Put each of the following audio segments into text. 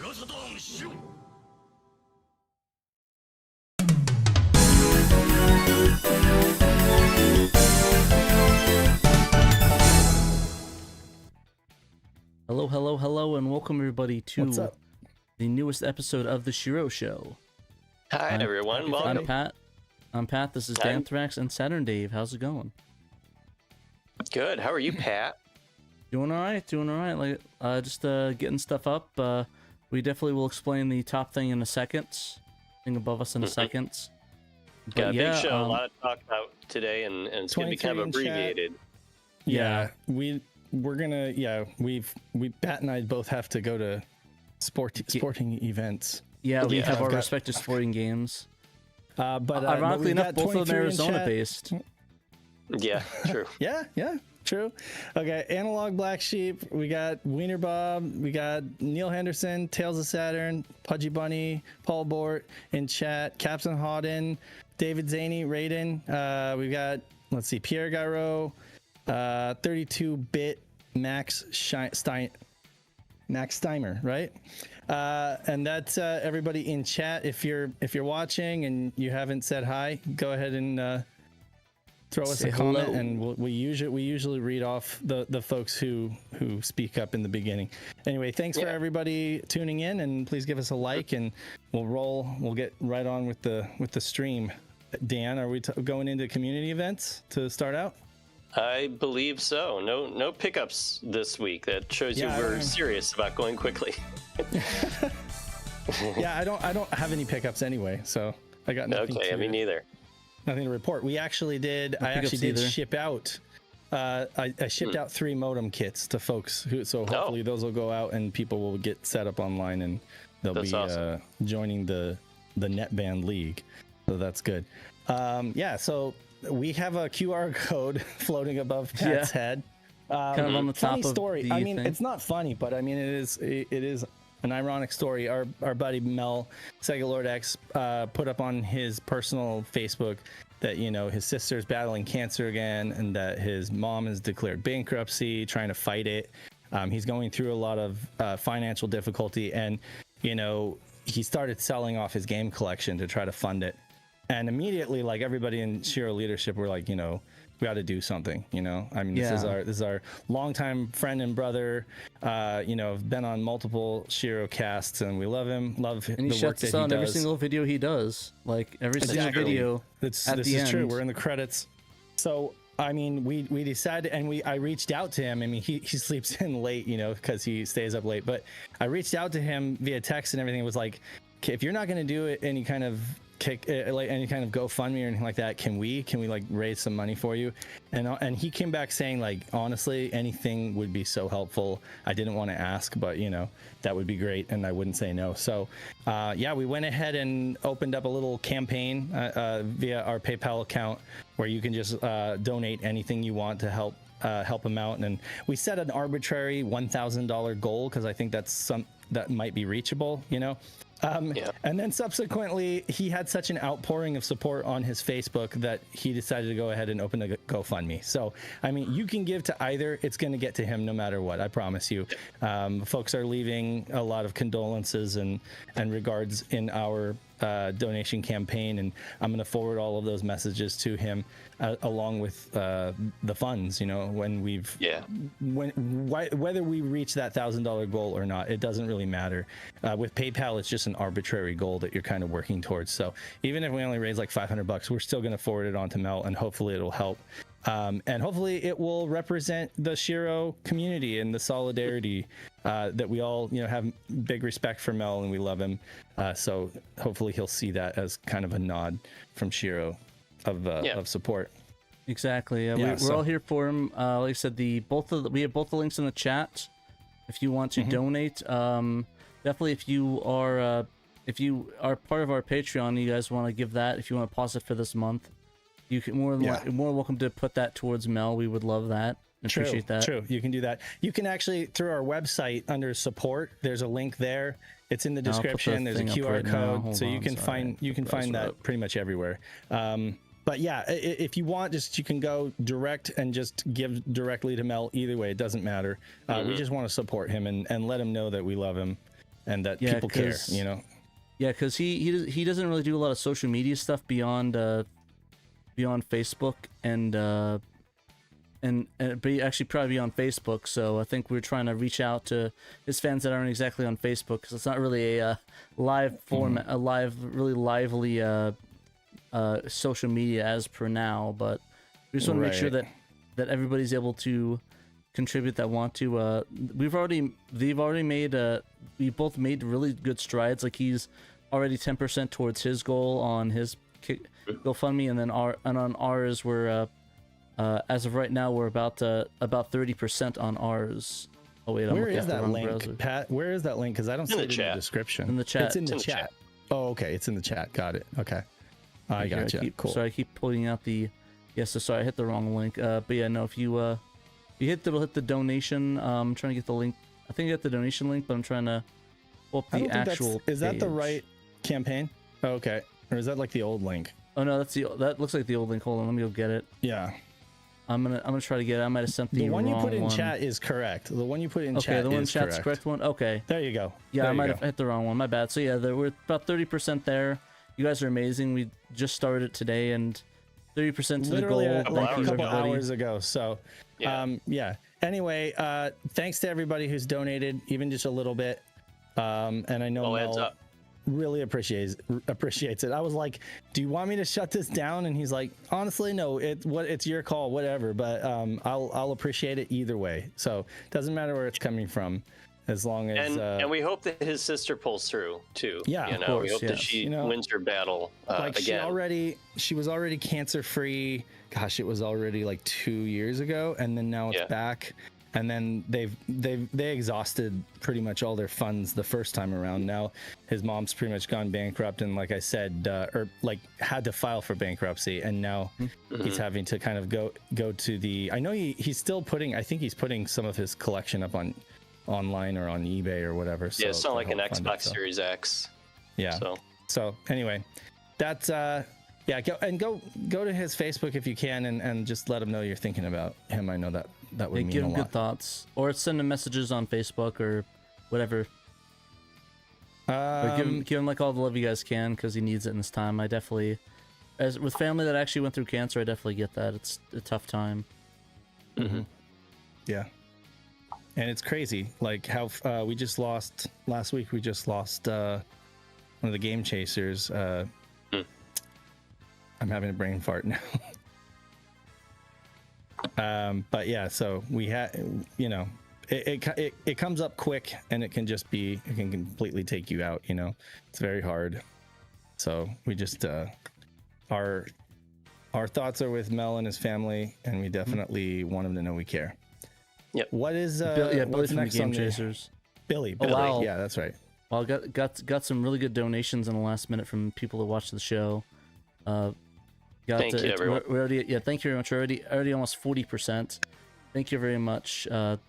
Hello, and welcome everybody to the newest episode of the SHIRO Show. Hi everyone, welcome. I'm Pat. This is Danthrax and Saturn Dave. How's it going? Good. How are you, Pat? Doing all right. Like just getting stuff up. We definitely will explain the top thing in a second. Thing above us in a second. Got a big show. A lot to talk about today, and it's gonna be kind of abbreviated. Yeah, we're gonna Pat and I both have to go to sporting events. Yeah, we have our respective sporting games. But ironically enough, both of them Arizona based. Yeah, true. yeah, true. Okay, Analog Black Sheep. We got Wiener Bob. We got Neil Henderson, Tales of Saturn, Pudgy Bunny, Paul Bort in chat. Captain Hawden, David Zaney, Raiden. We've got Pierre Gairo, 32-bit Max Steimer, right? And that's everybody in chat. If you're watching and you haven't said hi, go ahead and throw us a comment, and we usually read off the folks who speak up in the beginning. Anyway, thanks for everybody tuning in, and please give us a like, and we'll get right on with the stream. Dan, are we going into community events to start out? I believe so. No pickups this week. That shows you we're serious about going quickly. Yeah, I don't have any pickups anyway, so I got nothing. Okay, me neither. Nothing to report. I actually did ship out. I shipped out 3 modem kits to folks so hopefully those will go out and people will get set up online, and they'll be awesome. Joining the NetBand League. So that's good. So we have a QR code floating above Pat's head. Kind of on the top funny of story. the I mean, thing. it's not funny, but I mean, it is an ironic story. Our buddy Mel, Sega Lord X, put up on his personal Facebook that, his sister's battling cancer again, and that his mom has declared bankruptcy, trying to fight it. He's going through a lot of financial difficulty, and he started selling off his game collection to try to fund it. And immediately, like, everybody in SHIRO leadership were like, we got to do something. I mean, this is our longtime friend and brother. Been on multiple SHIRO casts, and we love him. Love and the work that he does. on every single video he does. Like every single video. This is true. We're in the credits. So I mean, we decided, and I reached out to him. I mean, he sleeps in late, because he stays up late. But I reached out to him via text and everything. It was like, okay, if you're not going to do it, any kind of any kind of GoFundMe or anything like that, can we like raise some money for you? And he came back saying, like, honestly, anything would be so helpful. I didn't want to ask, but that would be great, and I wouldn't say no. So we went ahead and opened up a little campaign via our PayPal account where you can just donate anything you want to help him out. And we set an arbitrary $1,000 goal because I think that might be reachable, And then subsequently, he had such an outpouring of support on his Facebook that he decided to go ahead and open a GoFundMe. So, I mean, you can give to either. It's going to get to him no matter what. I promise you. Folks are leaving a lot of condolences and regards in our donation campaign, and I'm going to forward all of those messages to him along with the funds. When whether we reach that $1,000 goal or not, it doesn't really matter. With PayPal, it's just an arbitrary goal that you're kind of working towards. So even if we only raise like $500, we're still going to forward it on to Mel, and hopefully it'll help. And hopefully it will represent the SHIRO community and the solidarity that we all, have big respect for Mel, and we love him. So hopefully he'll see that as kind of a nod from SHIRO of support. Exactly. We're all here for him. Like I said, we have both the links in the chat. If you want to donate, definitely if you are part of our Patreon, you guys want to give that. If you want to pause it for this month, you can more welcome to put that towards Mel. We would love that. Appreciate that. True. You can do that. You can actually, through our website under support, there's a link there. It's in the description. There's a QR code, so you can find that pretty much everywhere. But yeah, if you want, you can go direct and just give directly to Mel. Either way, it doesn't matter. We just want to support him and let him know that we love him. and that people care, you know. Yeah, because he doesn't really do a lot of social media stuff beyond Facebook and actually probably beyond Facebook. So I think we're trying to reach out to his fans that aren't exactly on Facebook, because it's not really a live format, a really lively social media as per now. But we just want to make sure that everybody's able to contribute that want to. We both made really good strides. Like, he's already 10% towards his goal on his GoFundMe, and then on ours we're as of right now we're about 30% on ours. Oh wait, where is that link, browser. Pat? Where is that link? Because I don't see it in the description. In the chat. It's in the chat. Oh, okay, it's in the chat. Got it. Okay, I got you. Cool. Sorry, I keep pulling out the. Yes, so sorry, I hit the wrong link. But yeah, no, if you it'll hit the donation. I'm trying to get the link. I think I got the donation link, but I'm trying to pull up the actual. Is that the right campaign? Oh, okay, or is that like the old link? Oh no, that looks like the old link. Hold on, let me go get it. Yeah, I'm gonna try to get it. I might have sent the one wrong you put in chat is correct. The one you put in chat. Okay, the one in is chat's correct. correct one. Okay. There you go. Yeah, there I might have hit the wrong one. My bad. So yeah, we're about 30% there. You guys are amazing. We just started it today, and 30% to literally the goal. a couple hours ago. So yeah. Anyway, thanks to everybody who's donated, even just a little bit. And I know Mel really appreciates it. I was like, do you want me to shut this down? And he's like, honestly, no, it's your call, whatever, but I'll appreciate it either way. So it doesn't matter where it's coming from, as long as and we hope that his sister pulls through too. Yeah, of course, we hope that she wins her battle again. She was already cancer free. Gosh, it was already like 2 years ago, and then now it's back. And then they exhausted pretty much all their funds the first time around. Now his mom's pretty much gone bankrupt, and like I said, had to file for bankruptcy, and now he's having to kind of go to the. I know he's still putting. I think he's putting some of his collection up online or on eBay or whatever. Yeah, it's not like an Xbox Series X. Yeah. So anyway, that's go to his Facebook if you can, and just let him know you're thinking about him. I know that would mean give him a lot. Good thoughts, or send him messages on Facebook or whatever. Or give him like all the love you guys can, because he needs it in this time. I definitely, as with family that actually went through cancer, I definitely get that. It's a tough time. Yeah. And it's crazy, like how we just lost last week. We just lost one of the game chasers. I'm having a brain fart now. But yeah, so we had, it comes up quick, and it can completely take you out. It's very hard. So we just our thoughts are with Mel and his family, and we definitely want him to know we care. Yep. What is Billy what's from next the Game on Chasers? Billy. Oh, wow. Yeah, that's right. Well, got some really good donations in the last minute from people who watched the show. Thank you, everyone. Thank you very much. We're already almost 40%. Thank you very much. Shout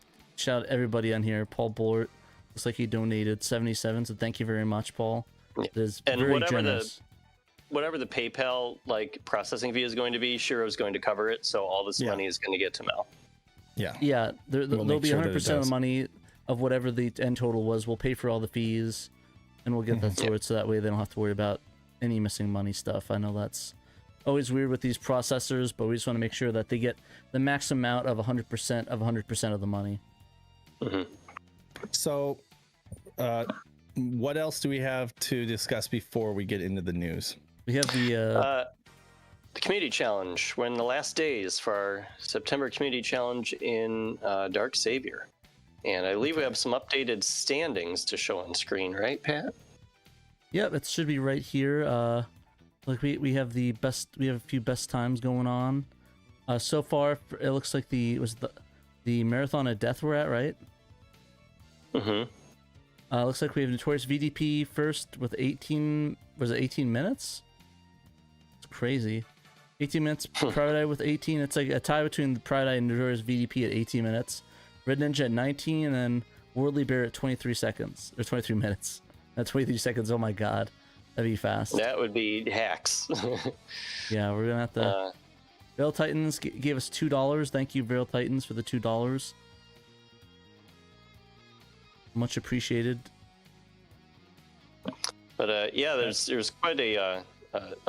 out everybody on here. Paul Bort looks like he donated 77, so thank you very much, Paul. It is very generous. Whatever the PayPal processing fee is going to be, SHIRO is going to cover it, so all this money is going to get to Mel. Yeah, there'll be 100% of the money of whatever the end total was. We'll pay for all the fees, and we'll get that sorted, so that way they don't have to worry about any missing money stuff. I know that's always weird with these processors, but we just want to make sure that they get the max amount of 100% of 100% of the money. So, what else do we have to discuss before we get into the news? We have the community challenge. We're in the last days for our September community challenge in Dark Savior, and I believe we have some updated standings to show on screen, right, Pat? Yep, it should be right here. We have the best. We have a few best times going on. So far, it looks like the Marathon of Death we're at, right? Looks like we have Notorious VDP first with 18. Was it 18 minutes? It's crazy. 18 minutes. Private Eye with 18. It's like a tie between the Private Eye and Notorious VDP at 18 minutes. Red Ninja at 19, and then Worldly Bear at 23 seconds or 23 minutes. That's 23 seconds. Oh my god, that'd be fast. That would be hacks. Yeah, we're gonna have to. Veil Titans gave us $2. Thank you, Veil Titans, for the $2. Much appreciated. But yeah, there's quite a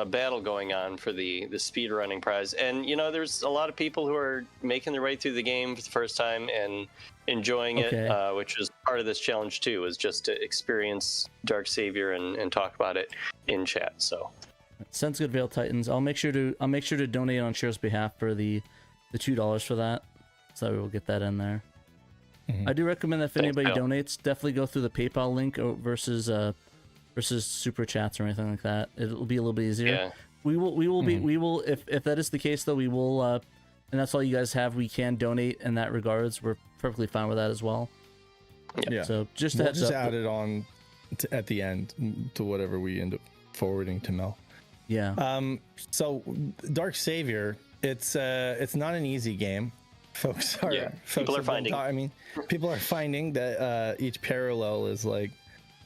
battle going on for the speed running prize, and you know, there's a lot of people who are making their way through the game for the first time and enjoying it, which is part of this challenge too, is just to experience Dark Savior and talk about it in chat. So sounds good, Veil Titans. I'll make sure to donate on SHIRO's behalf for the $2 for that, so we'll get that in there. I do recommend that if anybody donates, definitely go through the PayPal link versus super chats or anything like that. It'll be a little bit easier. Yeah. We will if that is the case though, we will and that's all you guys have, we can donate in that regards. We're perfectly fine with that as well. Yeah. So just we'll just add it on at the end to whatever we end up forwarding to Mel. Yeah. So Dark Savior, it's not an easy game. People are finding. People are finding that each parallel is like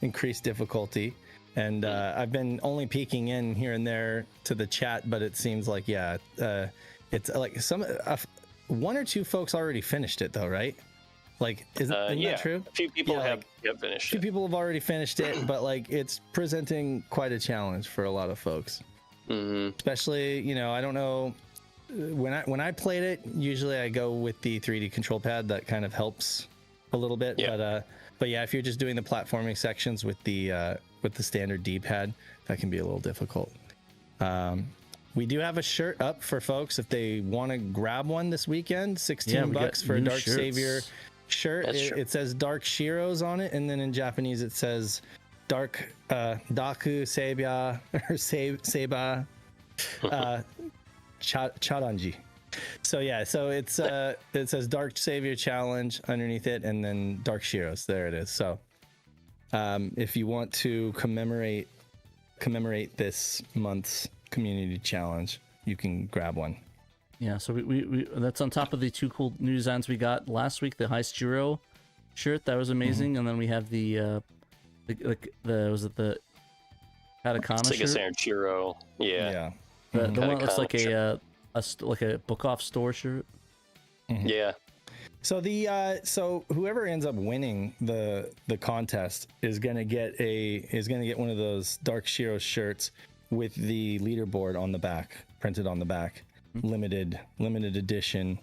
increased difficulty, and I've been only peeking in here and there to the chat, but it seems like it's like one or two folks already finished it though, right? Like, isn't that true? A few people have finished it. A few people have already finished it, but like it's presenting quite a challenge for a lot of folks. Especially, you know, I don't know, when I played it, usually I go with the 3D control pad. That kind of helps a little bit. But yeah, if you're just doing the platforming sections with the standard D-pad, that can be a little difficult. We do have a shirt up for folks if they want to grab one this weekend. $16 for a Dark Savior shirt. It says Dark SHIRO's on it, and then in Japanese it says Dark Daku Seiba or Seiba Charanji. So yeah, so it's it says Dark Savior Challenge underneath it, and then Dark SHIRO's. There it is. So if you want to commemorate this month's community challenge, you can grab one. Yeah, so we that's on top of the two cool new designs we got last week. The whyIsThisOnSaturn shirt, that was amazing, and then we have the was it the Katakana shirt? Sega SHIRO. Yeah. The one that looks like a book off store shirt. Yeah. So so whoever ends up winning the contest is gonna get one of those Dark SHIRO shirts with the leaderboard on the back, printed on the back, limited edition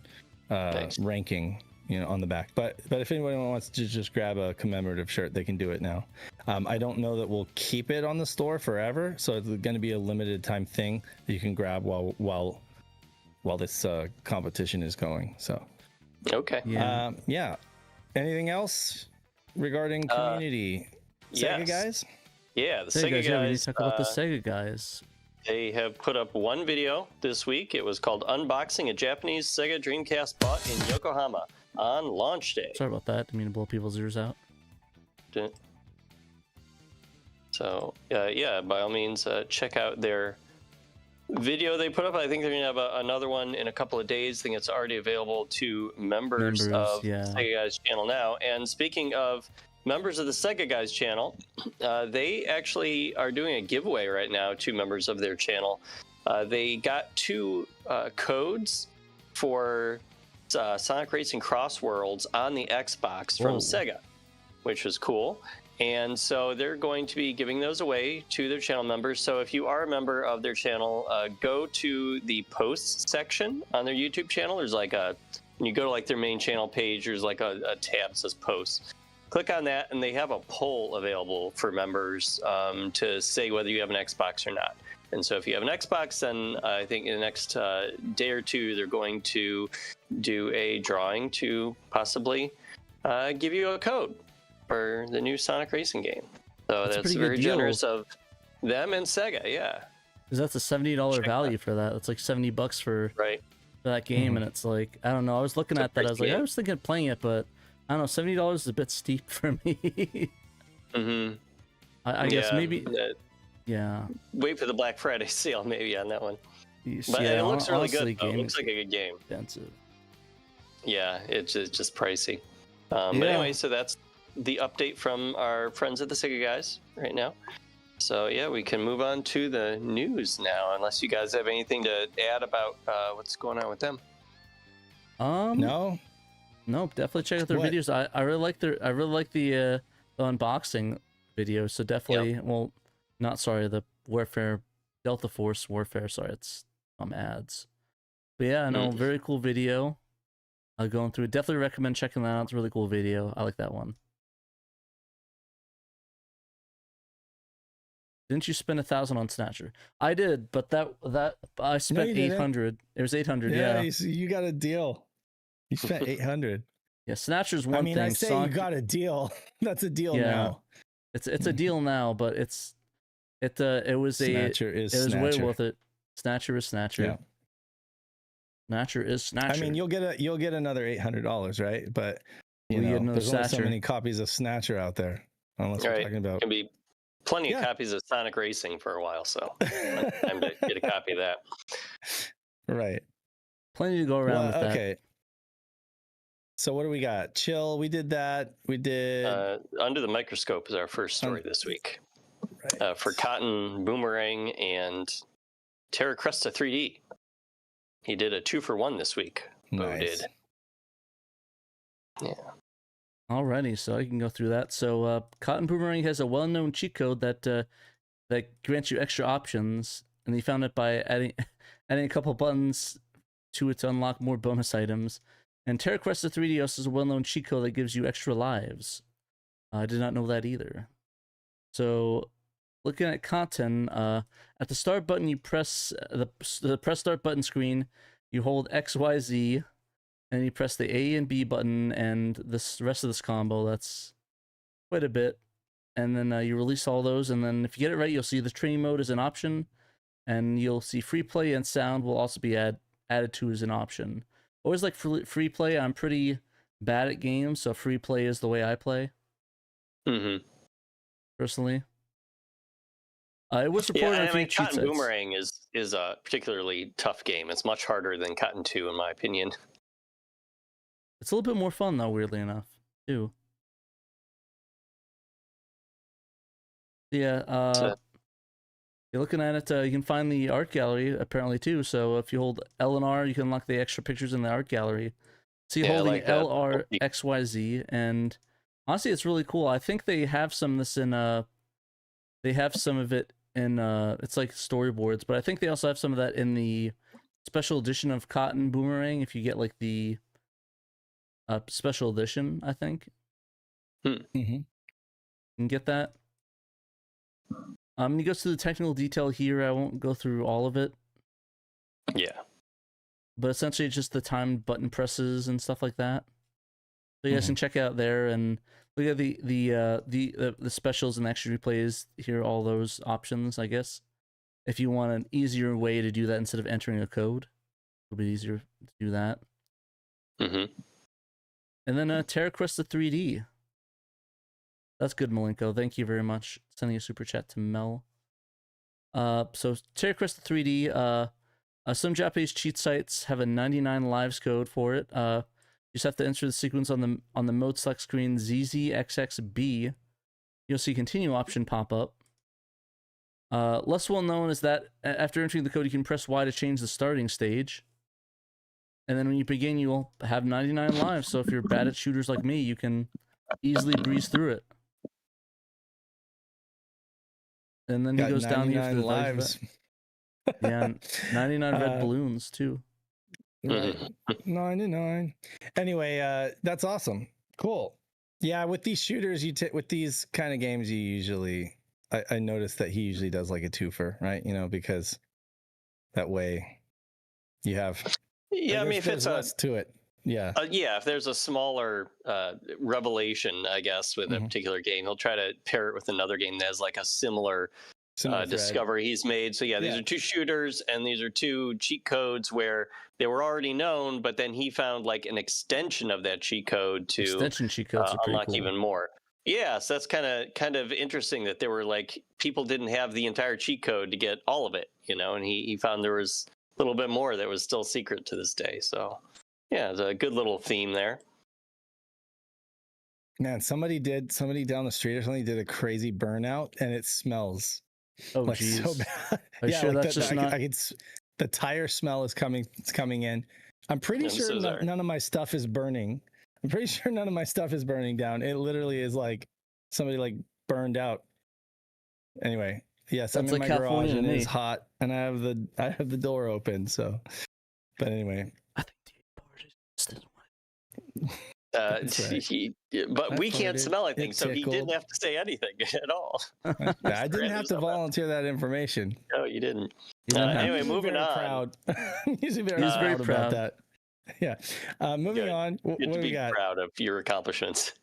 ranking, you know, on the back. But if anyone wants to just grab a commemorative shirt, they can do it now. I don't know that we'll keep it on the store forever, so it's going to be a limited time thing that you can grab while this competition is going. So okay. Yeah. Anything else regarding community? Sega guys? Yeah, the Sega guys. Yeah, we need to talk about the Sega guys. They have put up one video this week. It was called Unboxing a Japanese Sega Dreamcast Bought in Yokohama on launch day. Sorry about that. Didn't mean to blow people's ears out. So, yeah, by all means, check out their video they put up. I think they're going to have another one in a couple of days. I think it's already available to members of Sega Guys channel now. And speaking of members of the Sega Guys channel, they actually are doing a giveaway right now to members of their channel. They got 2 codes for Sonic Racing Cross Worlds on the Xbox from Sega, which was cool. And so they're going to be giving those away to their channel members. So if you are a member of their channel, go to the posts section on their YouTube channel. There's like when you go to like their main channel page, there's like a tab that says posts. Click on that, and they have a poll available for members to say whether you have an Xbox or not. And so if you have an Xbox, then I think in the next day or two, they're going to do a drawing to possibly give you a code for the new Sonic Racing game. So that's very generous of them and Sega, yeah. Because that's a $70 value for that. That's like $70 for that game, and it's like, I don't know. I was looking at that. I was like, I was thinking of playing it, but I don't know. $70 is a bit steep for me. I guess maybe. Wait for the Black Friday sale, maybe on that one. But it looks really good. It looks like a good game. Expensive. Yeah, it's just pricey. But anyway, so that's the update from our friends at the Sega Guys right now. So yeah, we can move on to the news now, unless you guys have anything to add about what's going on with them. No, definitely check out their videos. I really like the unboxing video. So definitely, well, Not sorry, the Warfare, Delta Force Warfare. Sorry, it's ads. But yeah, no, very cool video. Going through it. Definitely recommend checking that out. It's a really cool video. I like that one. Didn't you spend 1,000 on Snatcher? I did, but that I spent 800. It was 800. Yeah, you got a deal. You spent 800. Yeah, Snatcher's one thing. I say Sonic... you got a deal. That's a deal now. It's a deal now, but it was Snatcher it was way worth it. Snatcher is Snatcher. Yeah. Snatcher is Snatcher. I mean, you'll get another $800, right? But there's only so many copies of Snatcher out there, unless we're talking about. Can be plenty of copies of Sonic Racing for a while, so time to get a copy of that. Right. Plenty to go around with that. Okay. So what do we got? Chill. We did that. We did. Under the Microscope is our first story this week. Right. For Cotton, Boomerang, and Terra Cresta 3D. He did a 2-for-1 this week. Nice. Yeah. Alrighty, so I can go through that. So Cotton Boomerang has a well-known cheat code that grants you extra options, and he found it by adding a couple buttons to it to unlock more bonus items. And Terra Cresta 3D also is a well-known cheat code that gives you extra lives. I did not know that either. So, looking at content, at the start button, you press the press start button screen. You hold X, Y, Z, and you press the A and B button, and this rest of this combo. That's quite a bit. And then you release all those, and then if you get it right, you'll see the training mode is an option, and you'll see free play and sound will also be added to as an option. Always like free play. I'm pretty bad at games, so free play is the way I play. Personally. It was reported on a few cheat sites. Cotton Boomerang is a particularly tough game. It's much harder than Cotton 2, in my opinion. It's a little bit more fun, though, weirdly enough, too. Yeah, you're looking at it, you can find the art gallery, apparently, too. So if you hold L and R, you can unlock the extra pictures in the art gallery. See, holding like L, R, X, Y, Z, and honestly, it's really cool. I think they have some of this in, they have some of it in, it's like storyboards, but I think they also have some of that in the special edition of Cotton Boomerang, if you get, like, the special edition, I think. You can get that. He goes through the technical detail here. I won't go through all of it. Yeah. But essentially, it's just the timed button presses and stuff like that. So you guys can check out there and look at the specials and extra replays here. All those options, I guess. If you want an easier way to do that instead of entering a code, it'll be easier to do that. And then Terra Cresta 3D. That's good, Malenko. Thank you very much. Sending a super chat to Mel. So Terra Cresta 3D. Some Japanese cheat sites have a 99 lives code for it. You just have to enter the sequence on the mode select screen ZZXXB. You'll see continue option pop up. Less well known is that after entering the code, you can press Y to change the starting stage. And then when you begin, you'll have 99 lives. So if you're bad at shooters like me, you can easily breeze through it. And then he goes down here for the lives. Yeah, 99 red balloons too. 99. Anyway, that's awesome. Cool. Yeah, with these shooters, with these kind of games, you usually, I noticed that he usually does like a twofer, right? You know, because that way you have. Yeah, I mean, if it's less to it. Yeah. If there's a smaller revelation, I guess, with a particular game, he'll try to pair it with another game that has like a similar discovery he's made. So these are two shooters and these are two cheat codes where they were already known, but then he found like an extension of that cheat code to extension cheat codes unlock cool. even more. Yeah, so that's kind of interesting that there were like people didn't have the entire cheat code to get all of it, you know, and he found there was a little bit more that was still secret to this day. So yeah, it's a good little theme there. Man, somebody down the street or something did a crazy burnout, and it smells like geez. So bad. Are you sure that's just not? The tire smell is coming in. I'm pretty sure none of my stuff is burning. I'm pretty sure none of my stuff is burning down. It literally is like somebody like burned out. Anyway, Yes, I'm in my garage and it's hot, and I have the door open. So, but anyway, I think the party just didn't want but we can't smell anything, so he didn't have to say anything at all. I didn't have to volunteer that information. No, you didn't. Anyway, moving on. Proud. He's very proud about that. Yeah. Moving on. What do we got? Proud of your accomplishments.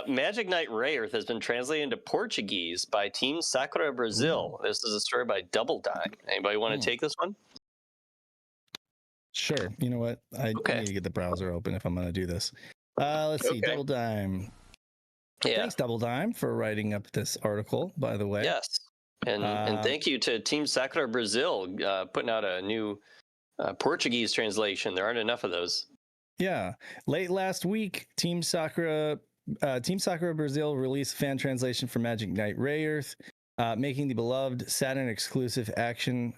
Magic Knight Rayearth has been translated into Portuguese by Team Sakura Brazil. This is a story by Double Dime. Anybody want to take this one? Sure. You know what? I need to get the browser open if I'm going to do this. Let's see. Double Dime. Yeah. Thanks, Double Dime, for writing up this article, by the way. Yes. And thank you to Team Sakura Brazil putting out a new Portuguese translation. There aren't enough of those. Yeah. Late last week, Team Sakura Brazil released a fan translation for Magic Knight Rayearth, making the beloved Saturn exclusive action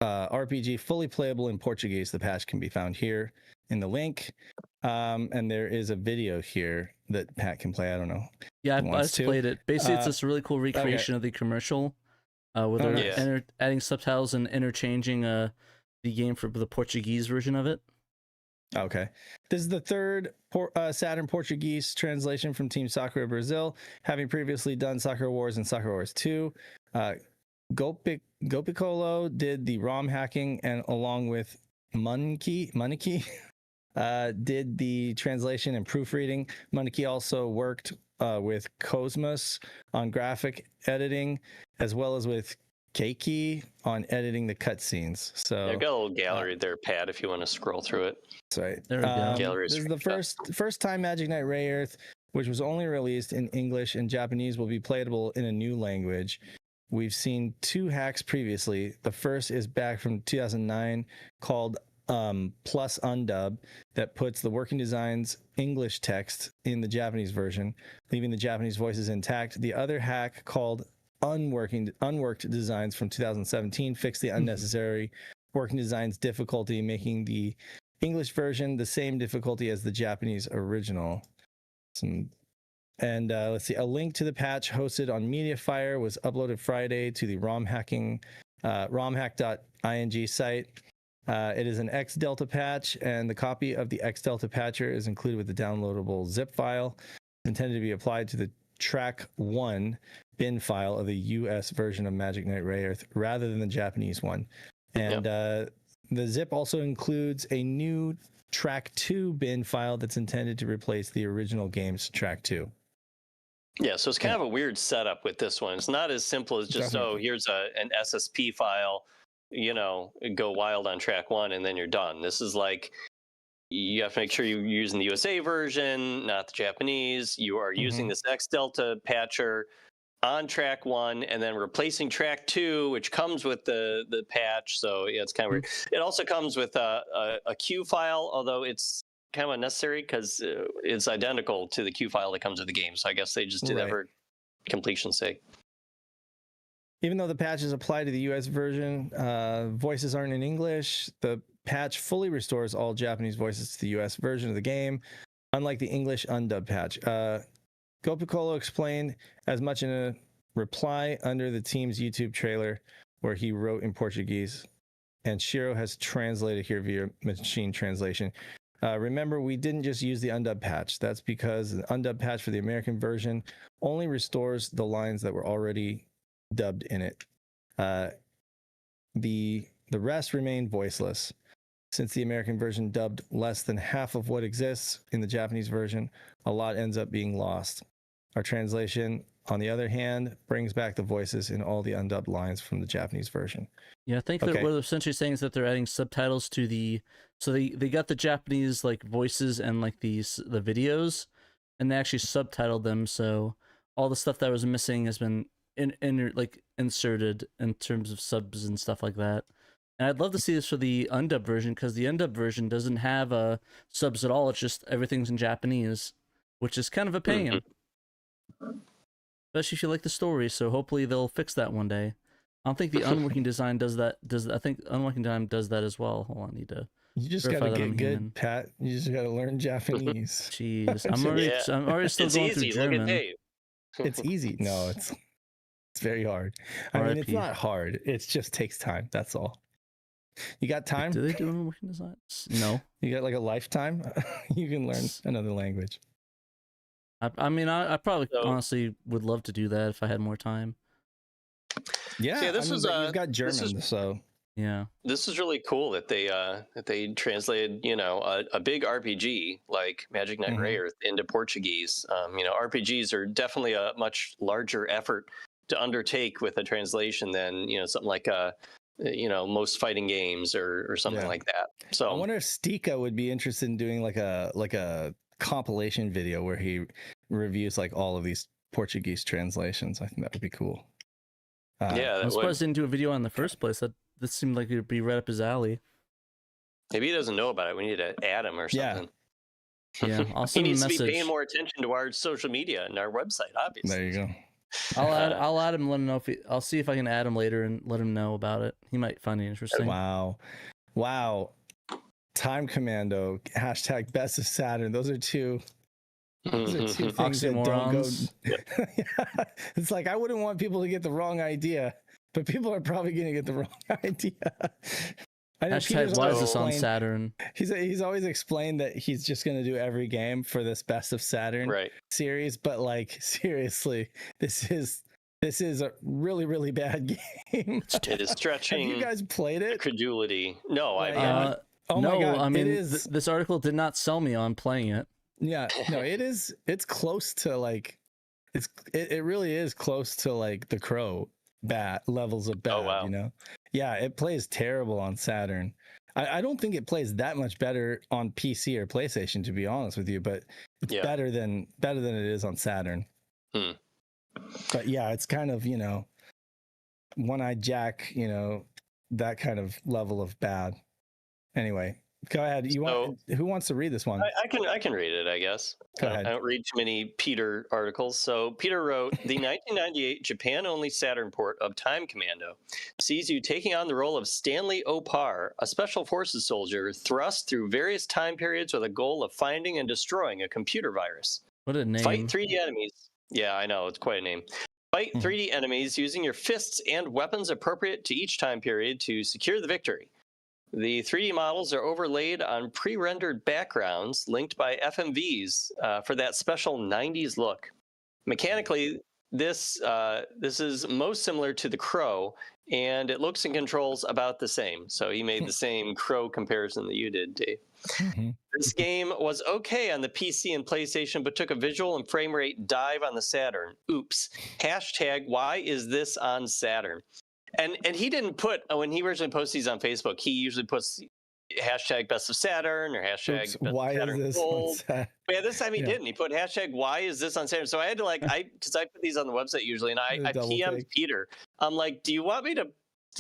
RPG fully playable in Portuguese. The patch can be found here in the link. And there is a video here that Pat can play. I don't know. Yeah, I just played it. Basically, it's this really cool recreation of the commercial where they're adding subtitles and interchanging the game for the Portuguese version of it. Okay. This is the third Saturn Portuguese translation from Team Sakura Brazil, having previously done Sakura Wars and Sakura Wars 2. Gopicolo did the ROM hacking, and along with Muniki did the translation and proofreading. Muniki also worked with Cosmos on graphic editing, as well as with Keiki on editing the cutscenes. So I've got a little gallery there, Pat, if you want to scroll through it. That's right. There we go. This is the first time Magic Knight Rayearth, which was only released in English and Japanese, will be playable in a new language. We've seen 2 hacks previously. The first is back from 2009 called Plus Undub, that puts the working designs English text in the Japanese version, leaving the Japanese voices intact. The other hack, called Unworked Designs from 2017, fixed the unnecessary working designs difficulty, making the English version the same difficulty as the Japanese original. Let's see, a link to the patch hosted on MediaFire was uploaded Friday to the romhack.ing site. It is an X-Delta patch, and the copy of the X-Delta patcher is included with the downloadable zip file. It's intended to be applied to the track 1 bin file of the US version of Magic Knight Rayearth rather than the Japanese one. And the zip also includes a new track 2 bin file that's intended to replace the original game's track 2. Yeah, so it's kind of a weird setup with this one. It's not as simple as just, here's an SSP file, go wild on track 1 and then you're done. This is like, you have to make sure you're using the USA version, not the Japanese. You are using this X-Delta patcher on track 1 and then replacing track 2, which comes with the patch. So yeah, it's kind of weird. It also comes with a Q file, although it's kind of unnecessary because it's identical to the Q file that comes with the game. So I guess they just did that for completion's sake. Even though the patches apply to the US version, voices aren't in English. The patch fully restores all Japanese voices to the US version of the game, unlike the English undub patch. Gopicolo explained as much in a reply under the team's YouTube trailer, where he wrote in Portuguese, and SHIRO has translated here via machine translation. Remember, we didn't just use the undub patch. That's because the undub patch for the American version only restores the lines that were already dubbed in it. The rest remain voiceless. Since the American version dubbed less than half of what exists in the Japanese version, a lot ends up being lost. Our translation, on the other hand, brings back the voices in all the undubbed lines from the Japanese version. Yeah, I think that what they're essentially saying is that they're adding subtitles to the... So they got the Japanese voices and the videos, and they actually subtitled them, so all the stuff that was missing has been inserted in terms of subs and stuff like that. And I'd love to see this for the undub version, because the undub version doesn't have subs at all. It's just everything's in Japanese, which is kind of a pain. Especially if you like the story, so hopefully they'll fix that one day. I don't think the unworking design does that. I think unworking design does that as well. Hold on, I need to... You just gotta get good, Pat. You just gotta learn Japanese. Jeez, I'm already still going through German. It's easy. No, it's... It's very hard. I mean, it's not hard. It just takes time. That's all. You got time? Do they do motion designs? No. You got like a lifetime? You can learn another language. I mean, I probably honestly would love to do that if I had more time. Yeah, so this was you've got German, so yeah. This is really cool that they translated, you know, a big RPG like Magic Knight Rayearth into Portuguese. You know, RPGs are definitely a much larger effort to undertake with a translation than, you know, something like you know, most fighting games or something like that. So I wonder if Stika would be interested in doing like a compilation video where he reviews like all of these Portuguese translations. I think that would be cool. Yeah, I'm surprised he didn't do a video on the first place. This seemed like it would be right up his alley. Maybe he doesn't know about it. We need to add him or something. Yeah. I'll send he needs him a message. to be paying more attention to our social media and our website, obviously. There you go. I'll add him. Let him know I'll see if I can add him later and let him know about it. He might find it interesting. Wow. Time Commando # Best of Saturn. Those are two things oxymorons. That don't go. It's like I wouldn't want people to get the wrong idea, but people are probably going to get the wrong idea. #WhyIsThisOnSaturn. He's always explained that he's just going to do every game for this Best of Saturn series, but like seriously, this is a really, really bad game. It is stretching. Have you guys played it? Credulity. No, I haven't. Oh my God, I mean, this article did not sell me on playing it. Yeah, no, it's close to like, it really is close to like the Crow levels of bad. Oh, wow. You know? Yeah, it plays terrible on Saturn. I don't think it plays that much better on PC or PlayStation, to be honest with you, but it's better than it is on Saturn. But yeah, it's kind of, you know, One-Eyed Jack, you know, that kind of level of bad. Anyway, go ahead. Who wants to read this one? I can read it, I guess. Go ahead. I don't read too many Peter articles. So Peter wrote, the 1998 Japan-only Saturn port of Time Commando sees you taking on the role of Stanley Opar, a special forces soldier thrust through various time periods with a goal of finding and destroying a computer virus. What a name. Fight 3D enemies. Yeah, I know. It's quite a name. Fight 3D enemies using your fists and weapons appropriate to each time period to secure the victory. The 3D models are overlaid on pre-rendered backgrounds linked by FMVs for that special 90s look. Mechanically, this is most similar to the Crow, and it looks and controls about the same. So he made the same Crow comparison that you did, Dave. This game was okay on the PC and PlayStation, but took a visual and frame rate dive on the Saturn. Oops. #WhyIsThisOnSaturn. And he didn't put, when he originally posts these on Facebook, he usually puts #BestOfSaturn or #BestOfSaturn. Yeah, this time he didn't. He put #WhyIsThisOnSaturn. So I had to because I put these on the website usually, and I PM'd Peter. I'm like, do you want me to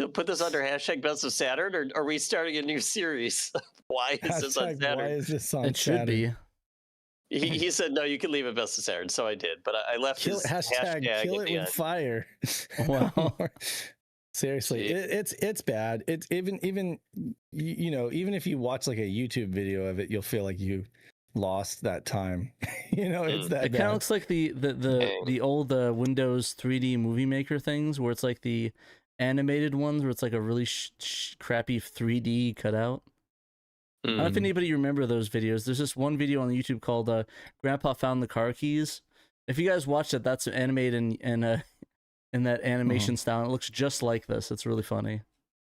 put this under #BestOfSaturn, or are we starting a new series? Why is this on Saturn? Why is this on It should be. He said, no, you can leave it Best of Saturn. So I did, but I left his hashtag kill it with fire. Wow. Seriously, it's bad. It's even you know, even if you watch like a YouTube video of it, you'll feel like you lost that time. You know, it's that. It kind of looks like the old Windows 3D Movie Maker things, where it's like the animated ones, where it's like a really crappy 3D cutout. I don't know if anybody remember those videos. There's this one video on YouTube called "Grandpa Found the Car Keys." If you guys watched it, that's animated in that animation style. And it looks just like this. It's really funny.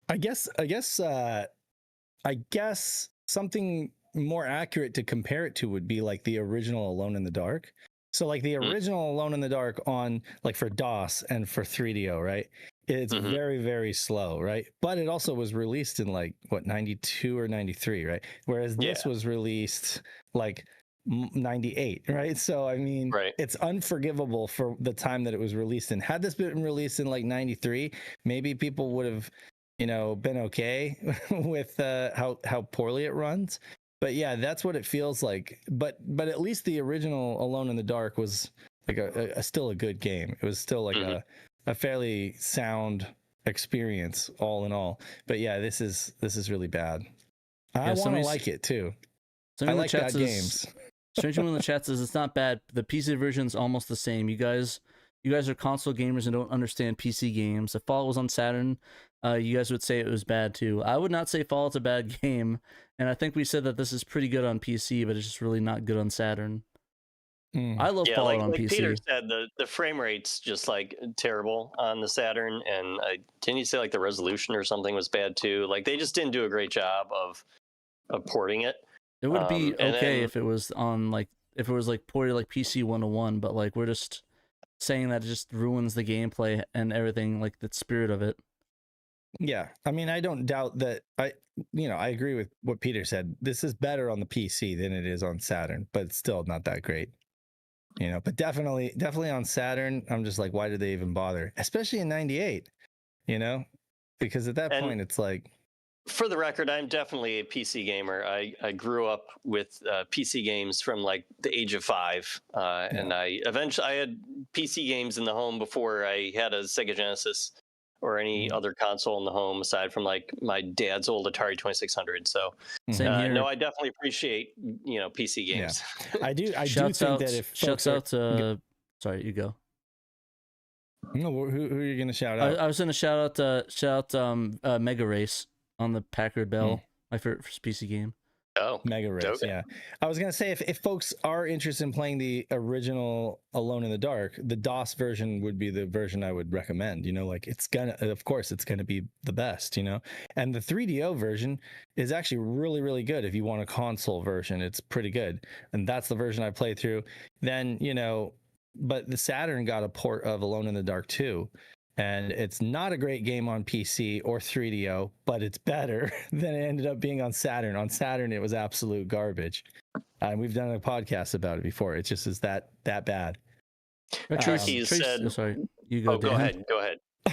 I guess something more accurate to compare it to would be like the original Alone in the Dark. So like the original Alone in the Dark on like for DOS and for 3DO, right? It's very, very slow, right? But it also was released in like what, 92 or 93, right? Whereas this was released like 98, right? So I mean, it's unforgivable for the time that it was released in. Had this been released in like 93, maybe people would have, you know, been okay with how poorly it runs. But yeah, that's what it feels like. But at least the original Alone in the Dark was like a still a good game. It was still like a fairly sound experience all in all. But yeah, this is really bad. I want to like it too. I like bad games. Stranger in the chat says it's not bad. The PC version's almost the same. You guys you guys are console gamers and don't understand PC games. If Fallout was on Saturn, you guys would say it was bad too. I would not say Fallout's a bad game, and I think we said that this is pretty good on PC, but it's just really not good on Saturn. I love Fallout on PC. Peter said, the frame rate's just like terrible on the Saturn, and didn't you say like the resolution or something was bad too? Like they just didn't do a great job of porting it. It would be okay if it was on like ported like PC 101, but like we're just saying that it just ruins the gameplay and everything, like the spirit of it. Yeah, I mean, I don't doubt that. I agree with what Peter said. This is better on the PC than it is on Saturn, but it's still not that great. But definitely on Saturn, I'm just like, why did they even bother? Especially in '98, because at that point it's like. For the record, I'm definitely a PC gamer. I grew up with PC games from like the age of 5, and I had PC games in the home before I had a Sega Genesis or any other console in the home aside from like my dad's old Atari 2600. So no, I definitely appreciate PC games. Yeah. I do think that if shouts out to sorry, you go. No, who are you gonna shout out? I was gonna shout out Mega Race on the Packard Bell, my first PC game. Oh, Mega Race, okay. Yeah. I was gonna say if folks are interested in playing the original Alone in the Dark, the DOS version would be the version I would recommend. Like it's gonna be the best. And the 3DO version is actually really, really good. If you want a console version, it's pretty good, and that's the version I played through. Then but the Saturn got a port of Alone in the Dark 2. And it's not a great game on PC or 3DO, but it's better than it ended up being on Saturn. On Saturn, it was absolute garbage. And we've done a podcast about it before. It just is that bad. Trekkie said... sorry, you go. Go ahead.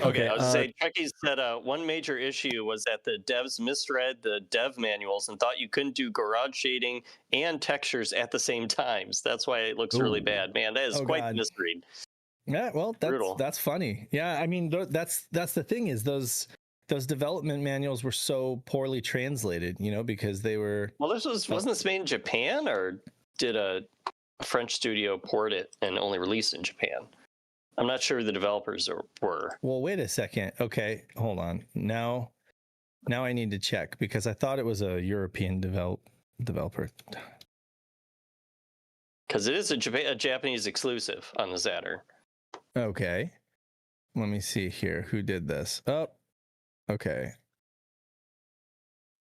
Okay, I was saying, Trekkie said one major issue was that the devs misread the dev manuals and thought you couldn't do garage shading and textures at the same time. So that's why it looks really bad. Man, that is quite the misread. Yeah, well, that's funny. Yeah, I mean, that's the thing is those development manuals were so poorly translated, because they were. Well, wasn't this made in Japan, or did a French studio port it and only release it in Japan? I'm not sure who the developers were. Well, wait a second. Okay, hold on. Now I need to check because I thought it was a European developer. Because it is a Japanese exclusive on the Saturn. Okay, let me see here. Who did this? Oh, okay.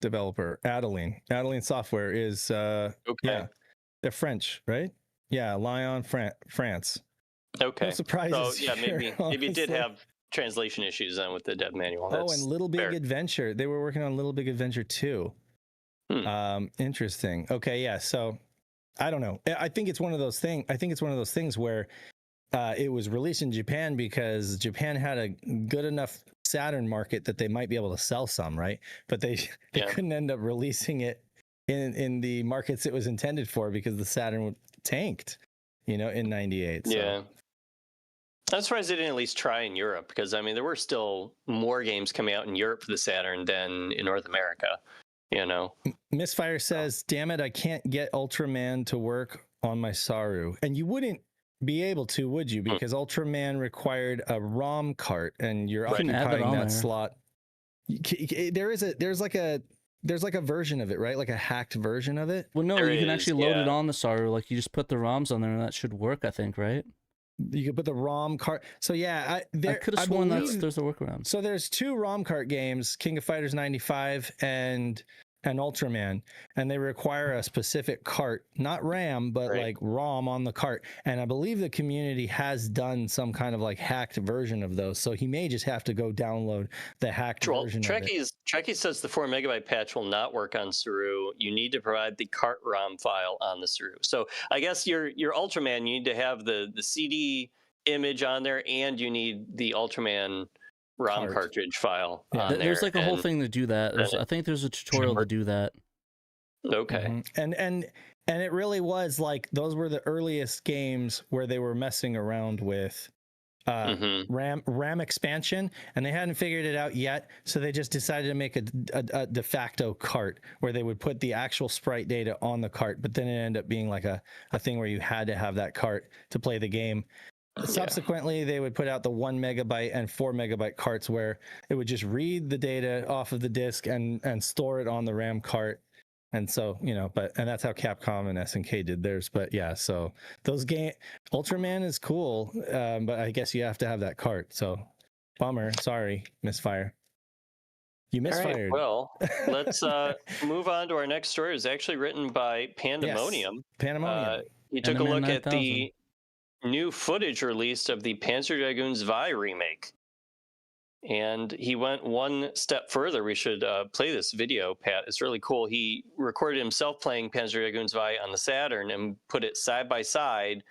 Developer Adeline Software is okay. Yeah, they're French, right? Yeah, Lyon, France. Okay. No surprises. So yeah, maybe it did have translation issues then with the dev manual. And Little Big Adventure. They were working on Little Big Adventure 2. Interesting. Okay, yeah. So I don't know. I think it's one of those things where it was released in Japan because Japan had a good enough Saturn market that they might be able to sell some, right? But they couldn't end up releasing it in the markets it was intended for because the Saturn tanked, in '98. So. Yeah. I'm surprised they didn't at least try in Europe because, I mean, there were still more games coming out in Europe for the Saturn than in North America, Misfire says, damn it, I can't get Ultraman to work on my Saru. And you wouldn't be able to, would you? Because Ultraman required a ROM cart and you're occupying that slot. There's like a version of it, right? Like a hacked version of it. Well, no, you can actually load it on the Saru. Like you just put the ROMs on there and that should work, I think, right? You could put the ROM cart. So yeah, I could have sworn there's a workaround. So there's 2 ROM cart games, King of Fighters 95 and Ultraman, and they require a specific cart, not RAM, but like ROM on the cart. And I believe the community has done some kind of like hacked version of those. So he may just have to go download the hacked version of it. Trekkie says the 4 megabyte patch will not work on Saru. You need to provide the cart ROM file on the Saru. So I guess your Ultraman, you need to have the CD image on there, and you need the Ultraman ROM cartridge file. Yeah, there's like a whole thing to do that. I think there's a tutorial to do that. Okay. And it really was like those were the earliest games where they were messing around with RAM expansion, and they hadn't figured it out yet, so they just decided to make a de facto cart where they would put the actual sprite data on the cart, but then it ended up being like a thing where you had to have that cart to play the game. Subsequently, they would put out the 1 megabyte and 4 megabyte carts where it would just read the data off of the disk and store it on the RAM cart. And so, and that's how Capcom and SNK did theirs. But yeah, so those Ultraman is cool, but I guess you have to have that cart. So bummer. Sorry, Misfire. You misfired. Right, well, let's move on to our next story. It's actually written by Pandemonium. Yes, Pandemonium. He took a look at the new footage released of the Panzer Dragoon Zwei remake. And he went one step further. We should play this video, Pat. It's really cool. He recorded himself playing Panzer Dragoon Zwei on the Saturn and put it side by side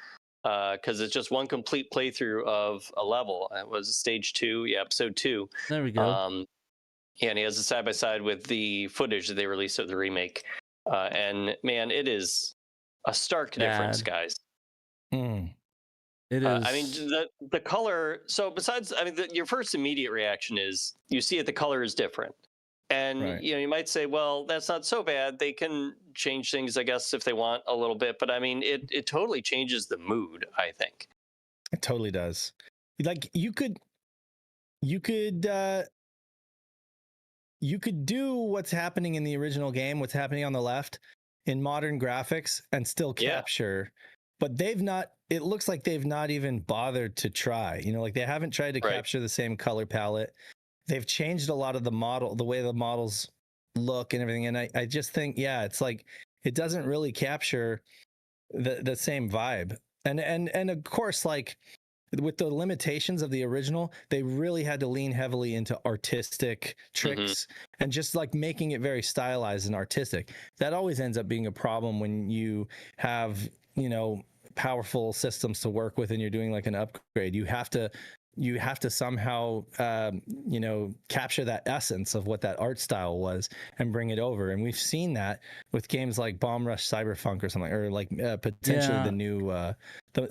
because it's just one complete playthrough of a level. It was stage 2, episode 2. There we go. And he has it side by side with the footage that they released of the remake. And man, it is a stark difference, guys. It is. I mean, the color. So besides, your first immediate reaction is you see it. The color is different, and you might say, well, that's not so bad. They can change things, I guess, if they want a little bit. But I mean, it totally changes the mood, I think. It totally does. Like you could do what's happening in the original game, what's happening on the left in modern graphics and still capture, but it looks like they've not even bothered to try, like they haven't tried to capture the same color palette. They've changed a lot of the way the models look and everything. And I just think, it's like, it doesn't really capture the same vibe. And of course, like with the limitations of the original, they really had to lean heavily into artistic tricks and just like making it very stylized and artistic. That always ends up being a problem when you have, powerful systems to work with and you're doing like an upgrade. You have to somehow capture that essence of what that art style was and bring it over. And we've seen that with games like Bomb Rush Cyberpunk or something, or like potentially the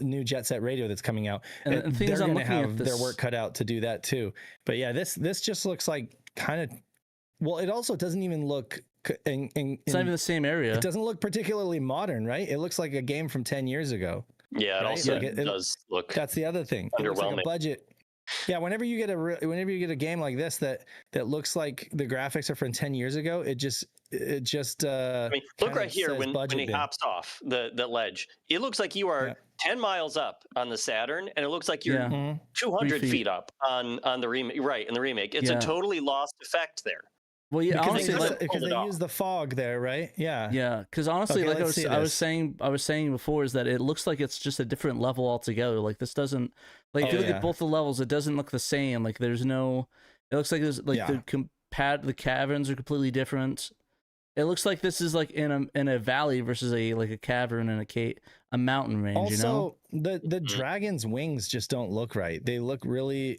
new Jet Set Radio that's coming out. And they're going to have their work cut out to do that too. But yeah, this just looks like kind of, well, it also doesn't even look it's not even the same area. It doesn't look particularly modern, right? It looks like a game from 10 years ago. Yeah, it also does look. That's the other thing. It looks like a budget. Yeah, whenever you get a game like this that looks like the graphics are from 10 years ago, it just look right here when he hops off the ledge. It looks like you are 10 miles up on the Saturn, and it looks like you're 200 feet up on the remake. Right, in the remake, it's a totally lost effect there. Well, yeah, honestly, because they use the fog there, right? Yeah. Because honestly, like I was saying before, is that it looks like it's just a different level altogether. Like this doesn't, like if you look at both the levels, it doesn't look the same. Like there's no, it looks like there's like the caverns are completely different. It looks like this is like in a valley versus a cavern and a mountain range. Also, the dragon's wings just don't look right. They look really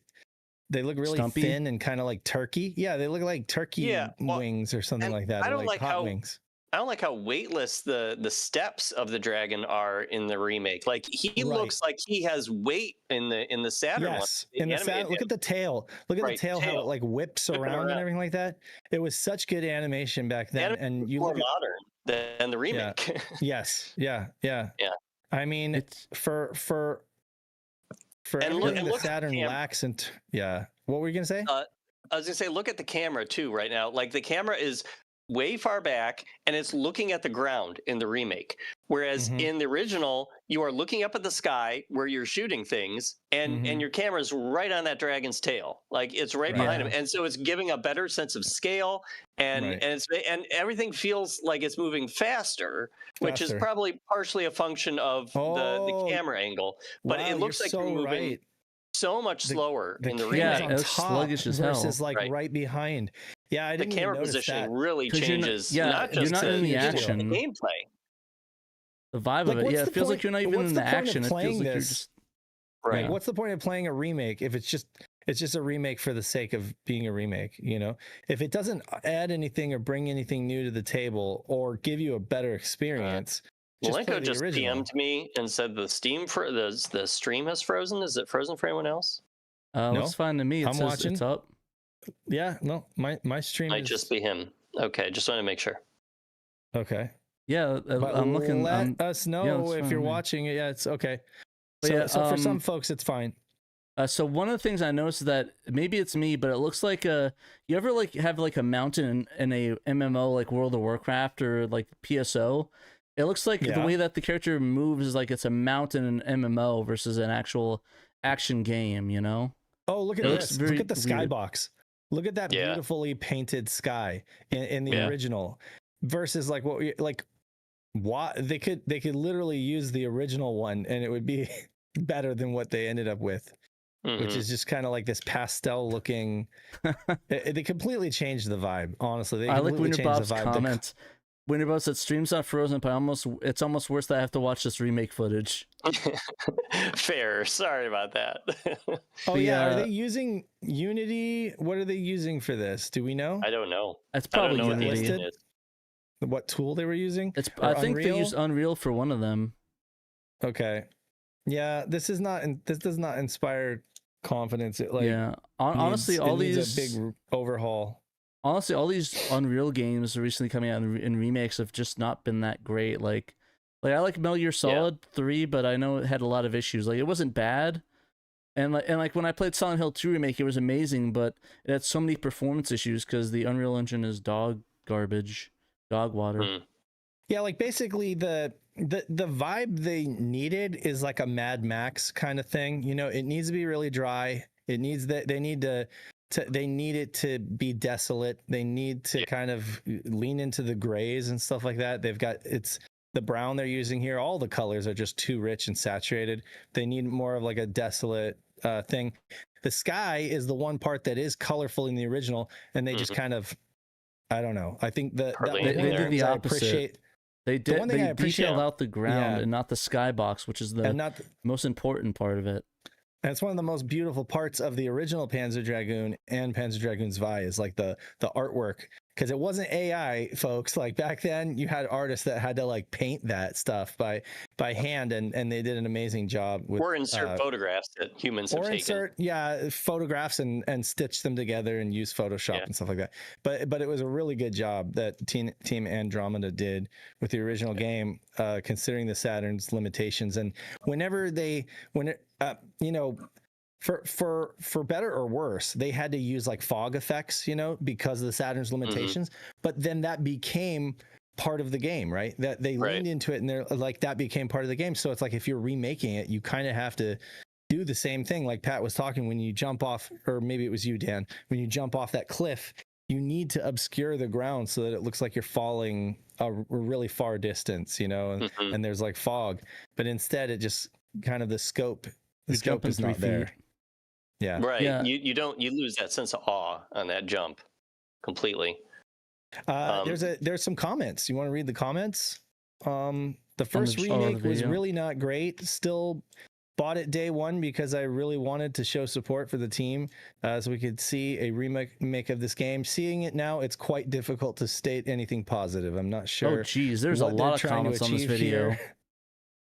Stumpy? Thin and kind of like turkey. Yeah, they look like turkey wings or something like that. I don't like hot wings. I don't like how weightless the steps of the dragon are in the remake. Like he looks like he has weight in the Saturn one. In the Saturn, look at the tail. Look at the tail, how it like whips around and everything like that. It was such good animation back then, and you look modern than the remake. Yes. Yeah. I mean, for everything the Saturn lacks, and what were you gonna say? I was gonna say, look at the camera too right now. Like the camera is way far back and it's looking at the ground in the remake, whereas in the original you are looking up at the sky where you're shooting things, and your camera's right on that dragon's tail, like it's right behind him, and so it's giving a better sense of scale, and everything feels like it's moving faster, which is probably partially a function of the camera angle, but it looks like you're moving so much slower in the remake. Yeah, it's sluggish as hell. Versus right behind. Yeah, I didn't the camera positioning really changes. Not just you're not in the action. The gameplay. The vibe of it. Yeah, it feels like you're not even in the action. It feels like you're just right. What's the point of playing a remake if it's just a remake for the sake of being a remake? If it doesn't add anything or bring anything new to the table or give you a better experience. Malenko just PM'd me and said the stream has frozen. Is it frozen for anyone else? Looks fine to me. It I'm says watching. It's up. Yeah, no, my stream might just be him. Okay, just want to make sure. Okay. Yeah, I'm looking. Let us know if you're watching it. Yeah, it's okay. So for some folks, it's fine. So one of the things I noticed is that maybe it's me, but it looks like you ever like have like a mountain in a MMO like World of Warcraft or like PSO. It looks like the way that the character moves is like it's a mountain in MMO versus an actual action game. You know? Oh, look at this! Look at the skybox. Look at that beautifully painted sky in the original versus like they could literally use the original one and it would be better than what they ended up with. Which is just kind of like this pastel looking. They completely changed the vibe. Honestly, I like Winter Bob's comment. Winter Bob said, "Stream's not frozen, but it's almost worse that I have to watch this remake footage." Fair. Sorry about that. Oh yeah, are they using Unity? What are they using for this? Do we know? I don't know. It's probably Unity. What tool they were using? I think they used Unreal for one of them. Okay. Yeah, this does not inspire confidence. Honestly, all these a big overhaul. Honestly, all these Unreal games recently coming out in remakes have just not been that great. Like I like Metal Gear Solid 3, but I know it had a lot of issues. Like it wasn't bad, and like when I played Silent Hill 2 remake, it was amazing, but it had so many performance issues because the Unreal Engine is dog water. Yeah, like basically the vibe they needed is like a Mad Max kind of thing. You know, it needs to be really dry. It needs they need it to be desolate. They need to kind of lean into the grays and stuff like that. It's the brown they're using here. All the colors are just too rich and saturated. They need more of like a desolate thing. The sky is the one part that is colorful in the original, and they just kind of, I don't know. I think they did the opposite. They detailed out the ground and not the skybox, which is the most important part of it. And it's one of the most beautiful parts of the original Panzer Dragoon and Panzer Dragoon Zwei is like the artwork, because it wasn't AI, folks. Like back then, you had artists that had to like paint that stuff by hand, and they did an amazing job with. Or insert photographs that humans have taken. Photographs and stitch them together and use Photoshop and stuff like that. But it was a really good job that Team Andromeda did with the original game, considering the Saturn's limitations. And for better or worse, they had to use like fog effects, because of the Saturn's limitations. But then that became part of the game, right? That they leaned into it, and they're like, that became part of the game. So it's like, if you're remaking it, you kind of have to do the same thing. Like Pat was talking, when you jump off, or maybe it was you, Dan, when you jump off that cliff, you need to obscure the ground so that it looks like you're falling a really far distance, and there's like fog. But instead, it just kind of the scope is not there. Yeah. Right. Yeah. You lose that sense of awe on that jump completely. There's some comments. You want to read the comments? The first remake was really not great. Still bought it day one because I really wanted to show support for the team, so we could see a remake of this game. Seeing it now, it's quite difficult to state anything positive. I'm not sure. Oh geez, there's a lot of comments on this video. Here.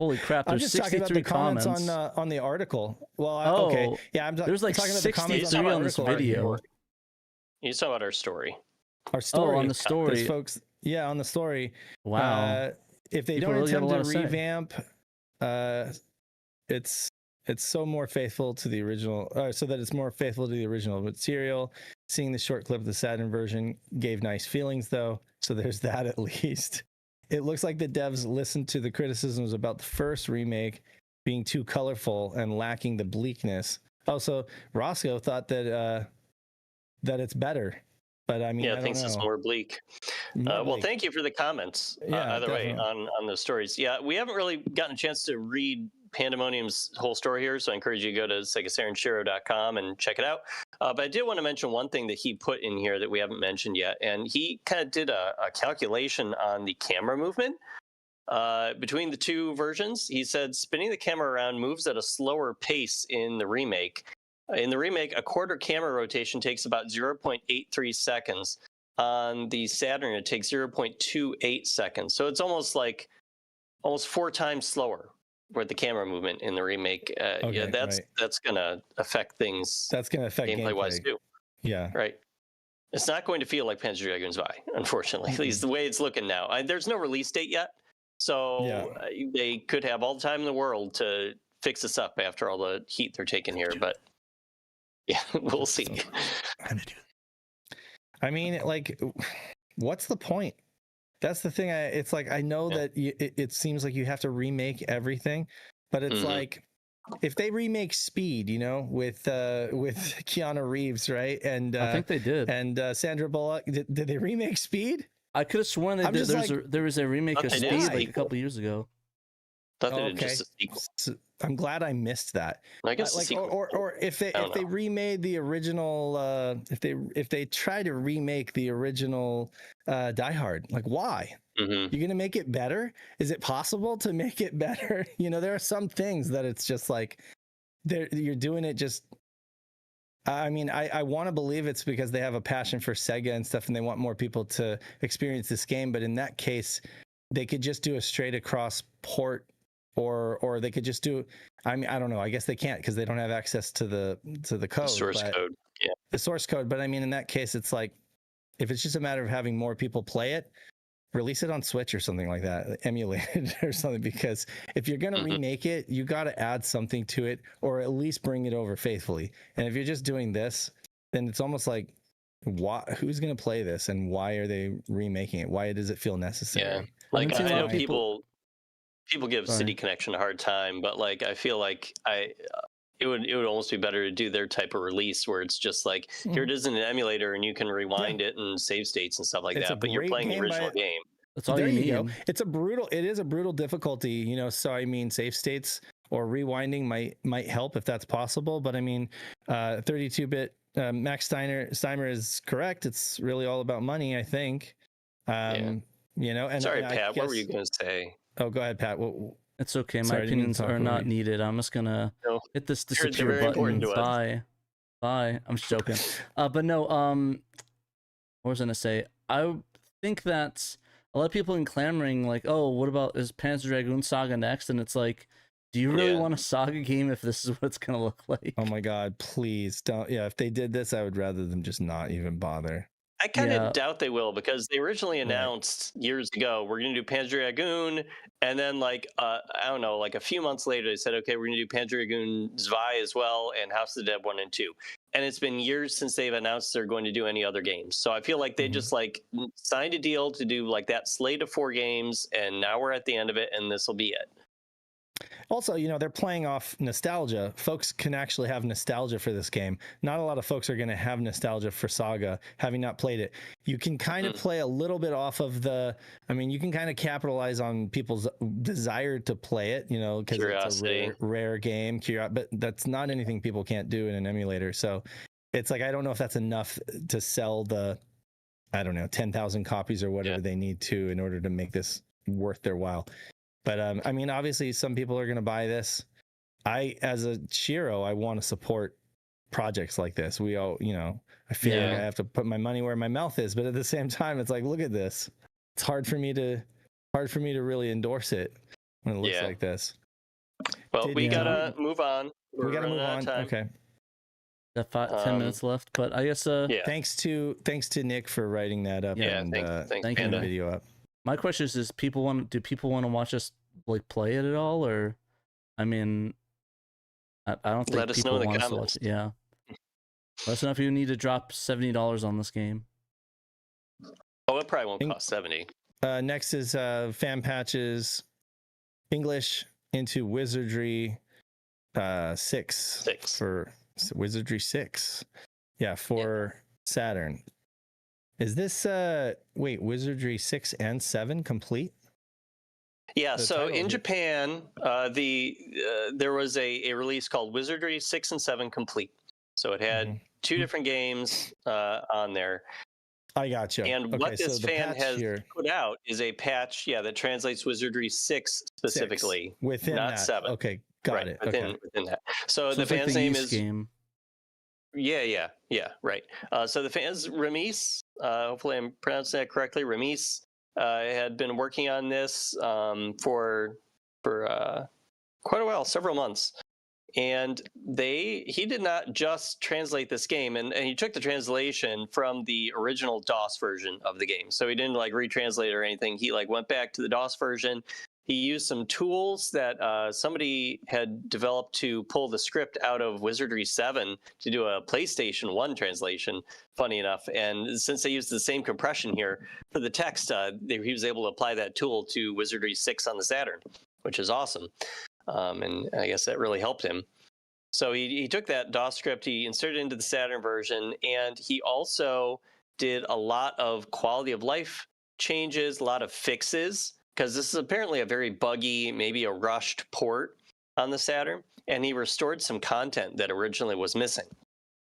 Holy crap, there's 63 comments on the article. Well, okay. Yeah, there's like talking 63 on this video. You saw about our story. Our story. On the story. Folks, on the story. Wow. If they don't attempt to revamp, it's so more faithful to the original, so that it's more faithful to the original material. Seeing the short clip of the Saturn version gave nice feelings, though, so there's that at least. It looks like the devs listened to the criticisms about the first remake being too colorful and lacking the bleakness. Also, Roscoe thought that it's better, but I mean, thinks it's more bleak. Well, thank you for the comments. Either way, on the stories. Yeah, we haven't really gotten a chance to read Pandemonium's whole story here, so I encourage you to go to SegaSaturnShiro.com and check it out. But I did want to mention one thing that he put in here that we haven't mentioned yet, and he kind of did a calculation on the camera movement between the two versions. He said spinning the camera around moves at a slower pace in the remake. In the remake, a quarter camera rotation takes about 0.83 seconds. On the Saturn, it takes 0.28 seconds. So it's almost 4 times slower with the camera movement in the remake. That's going to affect things. That's going to affect gameplay-wise too. Yeah. Right. It's not going to feel like Panzer Dragoon Zwei, unfortunately, at least the way it's looking now. There's no release date yet, so they could have all the time in the world to fix this up after all the heat they're taking here, but yeah, we'll see. I mean, like, what's the point? That's the thing. It's like, I know that it seems like you have to remake everything, but it's like, if they remake Speed, you know, with Keanu Reeves, right? And I think they did. And Sandra Bullock, did they remake Speed? I could have sworn they did. There was a remake of Speed like a couple years ago. Okay. So I'm glad I missed that. I guess like, or if they remade the original, if they try to remake the original Die Hard, like, why? You're gonna make it better? Is it possible to make it better? You know, there are some things that it's just like you're doing it just. I mean, I want to believe it's because they have a passion for Sega and stuff, and they want more people to experience this game. But in that case, they could just do a straight across port, or they could just do. I mean, I don't know. I guess they can't because they don't have access to the code. Source code. Yeah. The source code. But I mean, in that case, it's like, if it's just a matter of having more people play it, release it on Switch or something like that, emulate it or something, because if you're going to remake it, you got to add something to it, or at least bring it over faithfully. And if you're just doing this, then it's almost like, who's going to play this, and why are they remaking it? Why does it feel necessary? Yeah. Like, I know people give City Connection a hard time, but like, I feel like it would almost be better to do their type of release where it's just like, here it is in an emulator and you can rewind it and save states and stuff like that, but you're playing the original game. That's all you need. Go. It is a brutal difficulty, you know, so I mean, save states or rewinding might help if that's possible, but I mean, 32-bit Max Steimer is correct. It's really all about money, I think. You know, and sorry, Pat, what were you going to say? Oh, go ahead, Pat. It's okay. My opinions are not needed. I'm just gonna hit this disappear button. Bye. I'm just joking. But no. What was I gonna say? I think that a lot of people in clamoring like, oh, what about is Panzer Dragoon Saga next? And it's like, do you really want a Saga game if this is what it's gonna look like? Oh my God, please don't. Yeah, if they did this, I would rather them just not even bother. I kind of doubt they will, because they originally announced years ago, we're going to do Panzer Dragoon, and then like, I don't know, like a few months later, they said, okay, we're going to do Panzer Dragoon Zwei as well, and House of the Dead 1 and 2. And it's been years since they've announced they're going to do any other games. So I feel like they just like signed a deal to do like that slate of 4 games, and now we're at the end of it, and this will be it. Also, you know, they're playing off nostalgia. Folks can actually have nostalgia for this game. Not a lot of folks are going to have nostalgia for Saga, having not played it. You can kind of play a little bit off of you can kind of capitalize on people's desire to play it, you know, because it's a rare game. But that's not anything people can't do in an emulator. So it's like, I don't know if that's enough to sell 10,000 copies or whatever they need to in order to make this worth their while. But I mean, obviously, some people are going to buy this. As a SHIRO, I want to support projects like this. We all, you know, I feel like I have to put my money where my mouth is. But at the same time, it's like, look at this. It's hard for me to really endorse it when it looks like this. Well, we gotta move on. We gotta move on. Okay. Got 10 minutes left, but I guess thanks to Nick for writing that up and thank you. The video up. My question is, do people want to watch us like play it at all, or I mean, I don't think people want to watch it. Yeah, let us know if you need to drop $70 on this game. Oh, it probably won't cost 70. Next is fan patches, English into Wizardry 6 for Wizardry 6. Yeah, for Saturn. Is this Wizardry 6 and 7 complete? Yeah, so in Japan, there was a release called Wizardry 6 and 7 Complete. So it had 2 different games on there. I got you. And what this fan has put out is a patch, that translates Wizardry 6 specifically. 6. Within not that. 7. Okay, got it. Within that. So the fan's name is... Game. Yeah, right. So the fans, Remis, hopefully I'm pronouncing that correctly, Remis, had been working on this for quite a while, several months. And he did not just translate this game, and he took the translation from the original DOS version of the game. So he didn't like retranslate or anything. He like went back to the DOS version he used some tools that somebody had developed to pull the script out of Wizardry 7 to do a PlayStation 1 translation, funny enough. And since they used the same compression here for the text, he was able to apply that tool to Wizardry 6 on the Saturn, which is awesome. And I guess that really helped him. So he took that DOS script, he inserted it into the Saturn version, and he also did a lot of quality of life changes, a lot of fixes, because this is apparently a very buggy, maybe a rushed port on the Saturn, and he restored some content that originally was missing.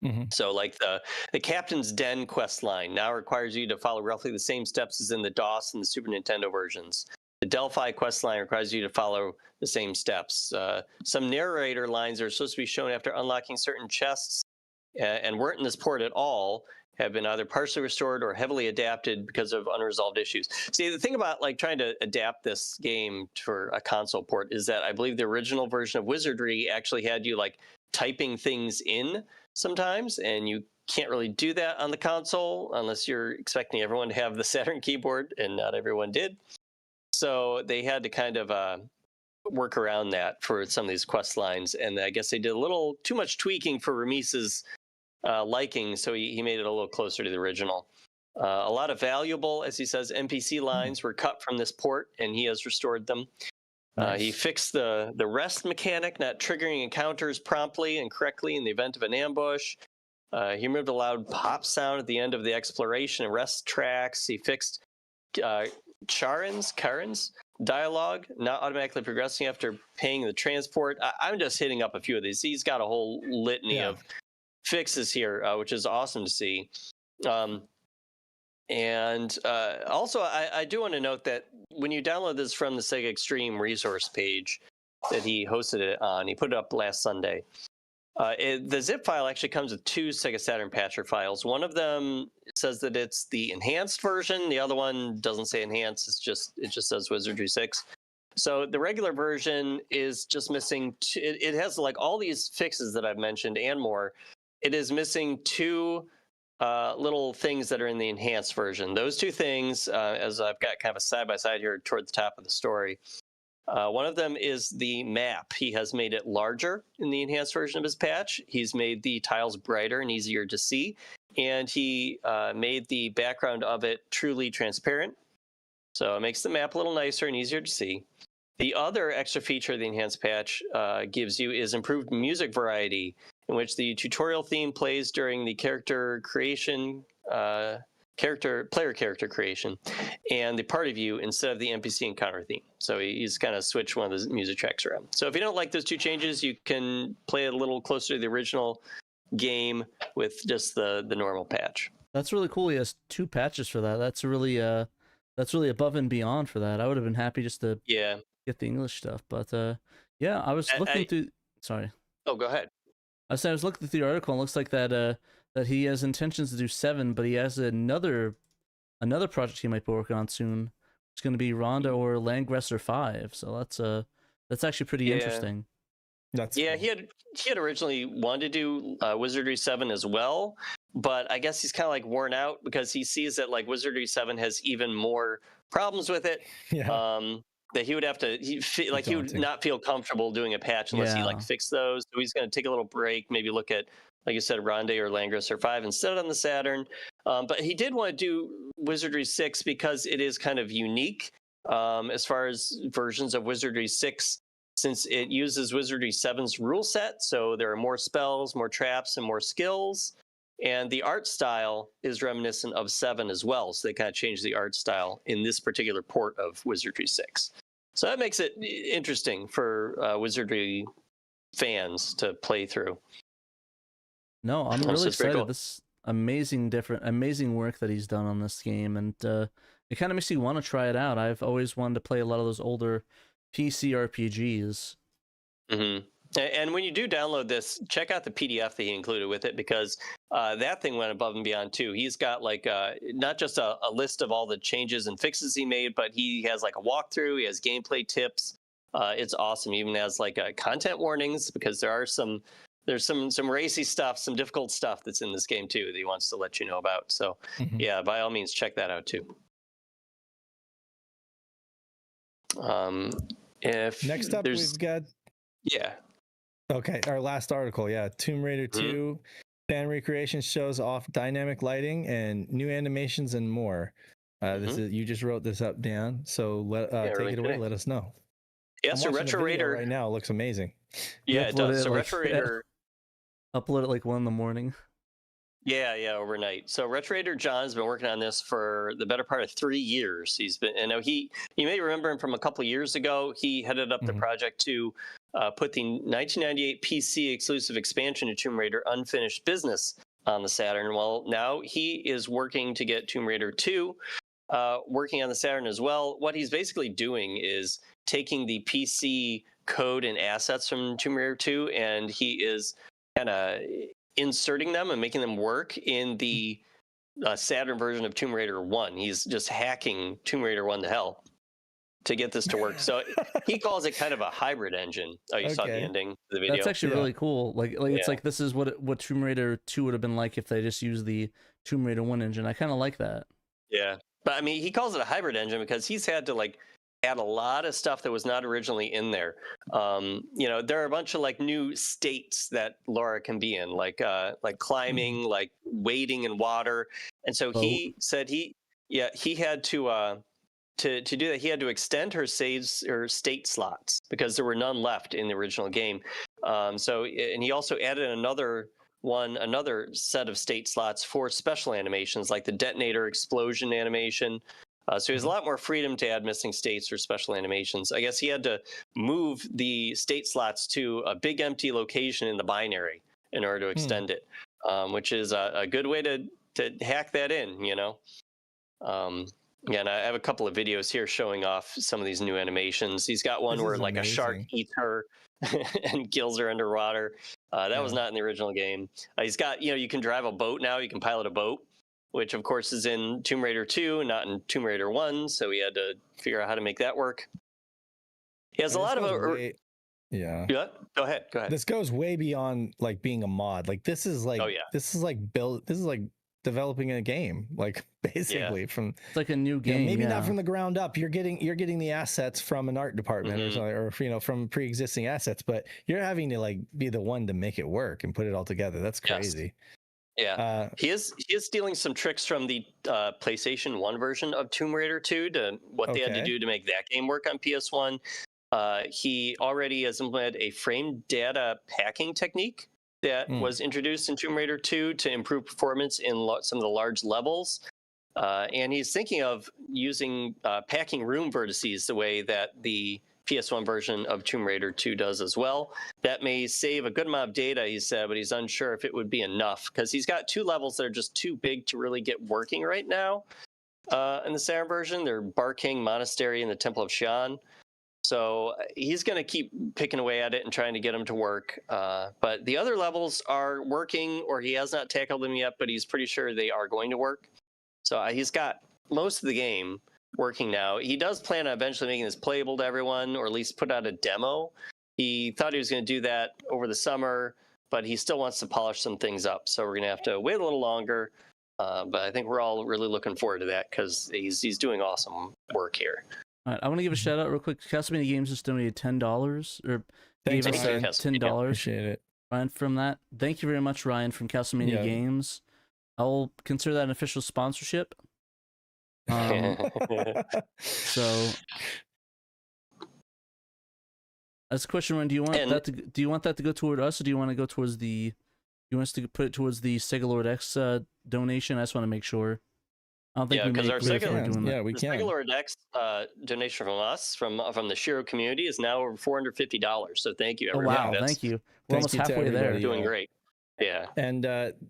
Mm-hmm. So like the Captain's Den quest line now requires you to follow roughly the same steps as in the DOS and the Super Nintendo versions. The Delphi quest line requires you to follow the same steps. Some narrator lines are supposed to be shown after unlocking certain chests and weren't in this port at all, have been either partially restored or heavily adapted because of unresolved issues. See, the thing about like trying to adapt this game for a console port is that I believe the original version of Wizardry actually had you like typing things in sometimes, and you can't really do that on the console unless you're expecting everyone to have the Saturn keyboard, and not everyone did. So they had to kind of work around that for some of these quest lines, and I guess they did a little too much tweaking for Ramis's liking, so he made it a little closer to the original. A lot of valuable, as he says, NPC lines were cut from this port, and he has restored them. Nice. He fixed the rest mechanic, not triggering encounters promptly and correctly in the event of an ambush. He removed a loud pop sound at the end of the exploration and rest tracks. He fixed Karen's dialogue, not automatically progressing after paying the transport. I'm just hitting up a few of these. He's got a whole litany of fixes here, which is awesome to see. And also, I do want to note that when you download this from the Sega Extreme resource page that he hosted it on, he put it up last Sunday. The zip file actually comes with two Sega Saturn patcher files. One of them says that it's the enhanced version. The other one doesn't say enhanced. It just says Wizardry 6. So the regular version is just missing. It has like all these fixes that I've mentioned and more. It is missing two little things that are in the enhanced version. Those two things, as I've got kind of a side-by-side here toward the top of the story, one of them is the map. He has made it larger in the enhanced version of his patch. He's made the tiles brighter and easier to see, and he made the background of it truly transparent. So it makes the map a little nicer and easier to see. The other extra feature the enhanced patch gives you is improved music variety, in which the tutorial theme plays during the character creation, player character creation, and the party view instead of the NPC encounter theme. So he's kind of switched one of the music tracks around. So if you don't like those two changes, you can play it a little closer to the original game with just the normal patch. That's really cool. He has two patches for that. That's really above and beyond for that. I would have been happy just to get the English stuff, but I was looking through. Sorry. Oh, go ahead. I was looking through the article, and it looks like that he has intentions to do 7, but he has another project he might be working on soon. It's going to be Rhonda or Langresser 5. So that's actually pretty interesting. That's cool. He had originally wanted to do Wizardry 7 as well, but I guess he's kind of like worn out because he sees that like Wizardry 7 has even more problems with it. Yeah. That he would have to, he would not feel comfortable doing a patch unless he like fixed those. So he's going to take a little break, maybe look at, like you said, Rhonda or Langresser 5 instead on the Saturn. But he did want to do Wizardry 6 because it is kind of unique as far as versions of Wizardry 6, since it uses Wizardry 7's rule set. So there are more spells, more traps, and more skills. And the art style is reminiscent of 7 as well. So they kind of changed the art style in this particular port of Wizardry 6. So that makes it interesting for Wizardry fans to play through. No, I'm really excited. Cool. This amazing work that he's done on this game, and it kind of makes you want to try it out. I've always wanted to play a lot of those older PC RPGs. Mm-hmm. And when you do download this, check out the PDF that he included with it, because that thing went above and beyond too. He's got like not just a list of all the changes and fixes he made, but he has like a walkthrough. He has gameplay tips. It's awesome. He even has like content warnings, because there's some racy stuff, some difficult stuff that's in this game too that he wants to let you know about. So yeah, by all means, check that out too. If next up we've got our last article, Tomb Raider 2 fan recreation shows off dynamic lighting and new animations and more. This is, you just wrote this up, Dan, so take it away. Let us know. So Retro Raider right now looks amazing. It does. So Retro Raider upload at like 1 a.m. overnight. So Retro Raider John's been working on this for the better part of 3 years. He's been, and you may remember him from a couple of years ago. He headed up the project to put the 1998 PC exclusive expansion to Tomb Raider Unfinished Business on the Saturn. Well, now he is working to get Tomb Raider 2 working on the Saturn as well. What he's basically doing is taking the PC code and assets from Tomb Raider 2, and he is kind of inserting them and making them work in the Saturn version of Tomb Raider 1. He's just hacking Tomb Raider 1 to hell to get this to work. So he calls it kind of a hybrid engine. Oh, you saw the ending of the video. That's actually really cool. Like it's like this is what Tomb Raider 2 would have been like if they just used the Tomb Raider 1 engine. I kind of like that. Yeah. But I mean, he calls it a hybrid engine because he's had to like add a lot of stuff that was not originally in there. There are a bunch of like new states that Laura can be in, like climbing, like wading in water. And so he said he had to do that. He had to extend her saves or state slots because there were none left in the original game. And he also added another set of state slots for special animations like the detonator explosion animation. So he has a lot more freedom to add missing states or special animations. I guess he had to move the state slots to a big empty location in the binary in order to extend it, which is a good way to hack that in, and I have a couple of videos here showing off some of these new animations. He's got one where like a shark eats her and kills her underwater. That was not in the original game. He's got, you can drive a boat now. You can pilot a boat, which of course is in Tomb Raider 2, not in Tomb Raider 1. So he had to figure out how to make that work. He has a lot of... Go ahead. This goes way beyond like being a mod. Like this is like, this is like developing a game, like basically from it's like a new game. Maybe not from the ground up. You're getting the assets from an art department or something, or from pre-existing assets, but you're having to like be the one to make it work and put it all together. That's crazy. Yeah, he is stealing some tricks from the PlayStation 1 version of Tomb Raider 2 to what they had to do to make that game work on PS1. He already has implemented a frame data packing technique that was introduced in Tomb Raider 2 to improve performance in some of the large levels. And he's thinking of using packing room vertices the way that the PS1 version of Tomb Raider 2 does as well. That may save a good amount of data, he said, but he's unsure if it would be enough because he's got 2 levels that are just too big to really get working right now. In the Saturn version, they're Bar King Monastery and the Temple of Xi'an. So he's going to keep picking away at it and trying to get them to work. But the other levels are working, or he has not tackled them yet, but he's pretty sure they are going to work. So he's got most of the game working now. He does plan on eventually making this playable to everyone, or at least put out a demo. He thought he was going to do that over the summer, but he still wants to polish some things up. So we're going to have to wait a little longer. But I think we're all really looking forward to that because he's doing awesome work here. All right, I want to give a shout out real quick. Castlevania Games just donated $10 or gave us $10. Appreciate it, Ryan. From that, thank you very much, Ryan from Castlevania Games. I will consider that an official sponsorship. So, that's a question, Ryan. Do you want that to go toward us, or do you want to go towards the? You want us to put it towards the Sega Lord X donation? I just want to make sure. I don't think because our Sega Lord X donation from us from the SHIRO community is now over $450. So thank you, everyone. Oh, wow, thank you. We're almost halfway there. Doing great. Yeah. And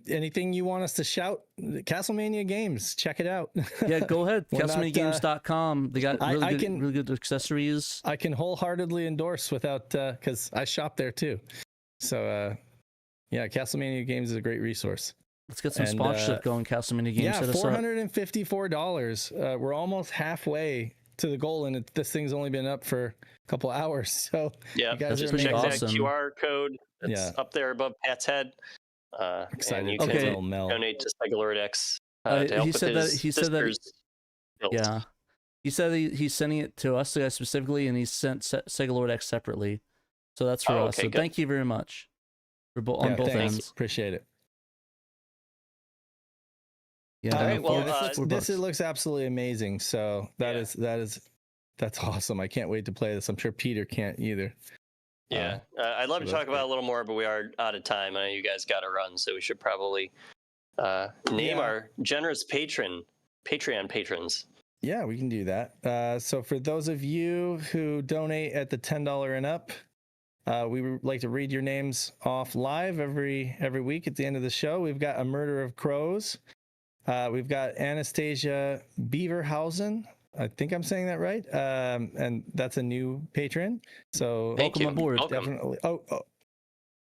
anything you want us to shout? Castlemania Games, check it out. Yeah, go ahead. CastlemaniaGames.com. They got really good accessories. I can wholeheartedly endorse without because I shop there too. So Castlemania Games is a great resource. Let's get some sponsorship going, Castlevania Games. Yeah, $454. We're almost halfway to the goal, and this thing's only been up for a couple hours. So you guys just check awesome. that QR code that's up there above Pat's head. Excited. And you can donate to Sega Lord X to help with his sister's build. Yeah. He said he's sending it to us guys specifically, and he sent Sega Lord X separately. So that's for us. So thank you very much for on both ends. Appreciate it. Yeah. All right, well, this looks absolutely amazing. So that's awesome. I can't wait to play this. I'm sure Peter can't either. Yeah, I'd love to talk about it a little more, but we are out of time. I know you guys got to run, so we should probably name our generous Patreon patrons. Yeah, we can do that. So for those of you who donate at the $10 and up, we would like to read your names off live every week at the end of the show. We've got A Murder of Crows. We've got Anastasia Beaverhausen. I think I'm saying that right. And that's a new patron. So welcome aboard. Definitely.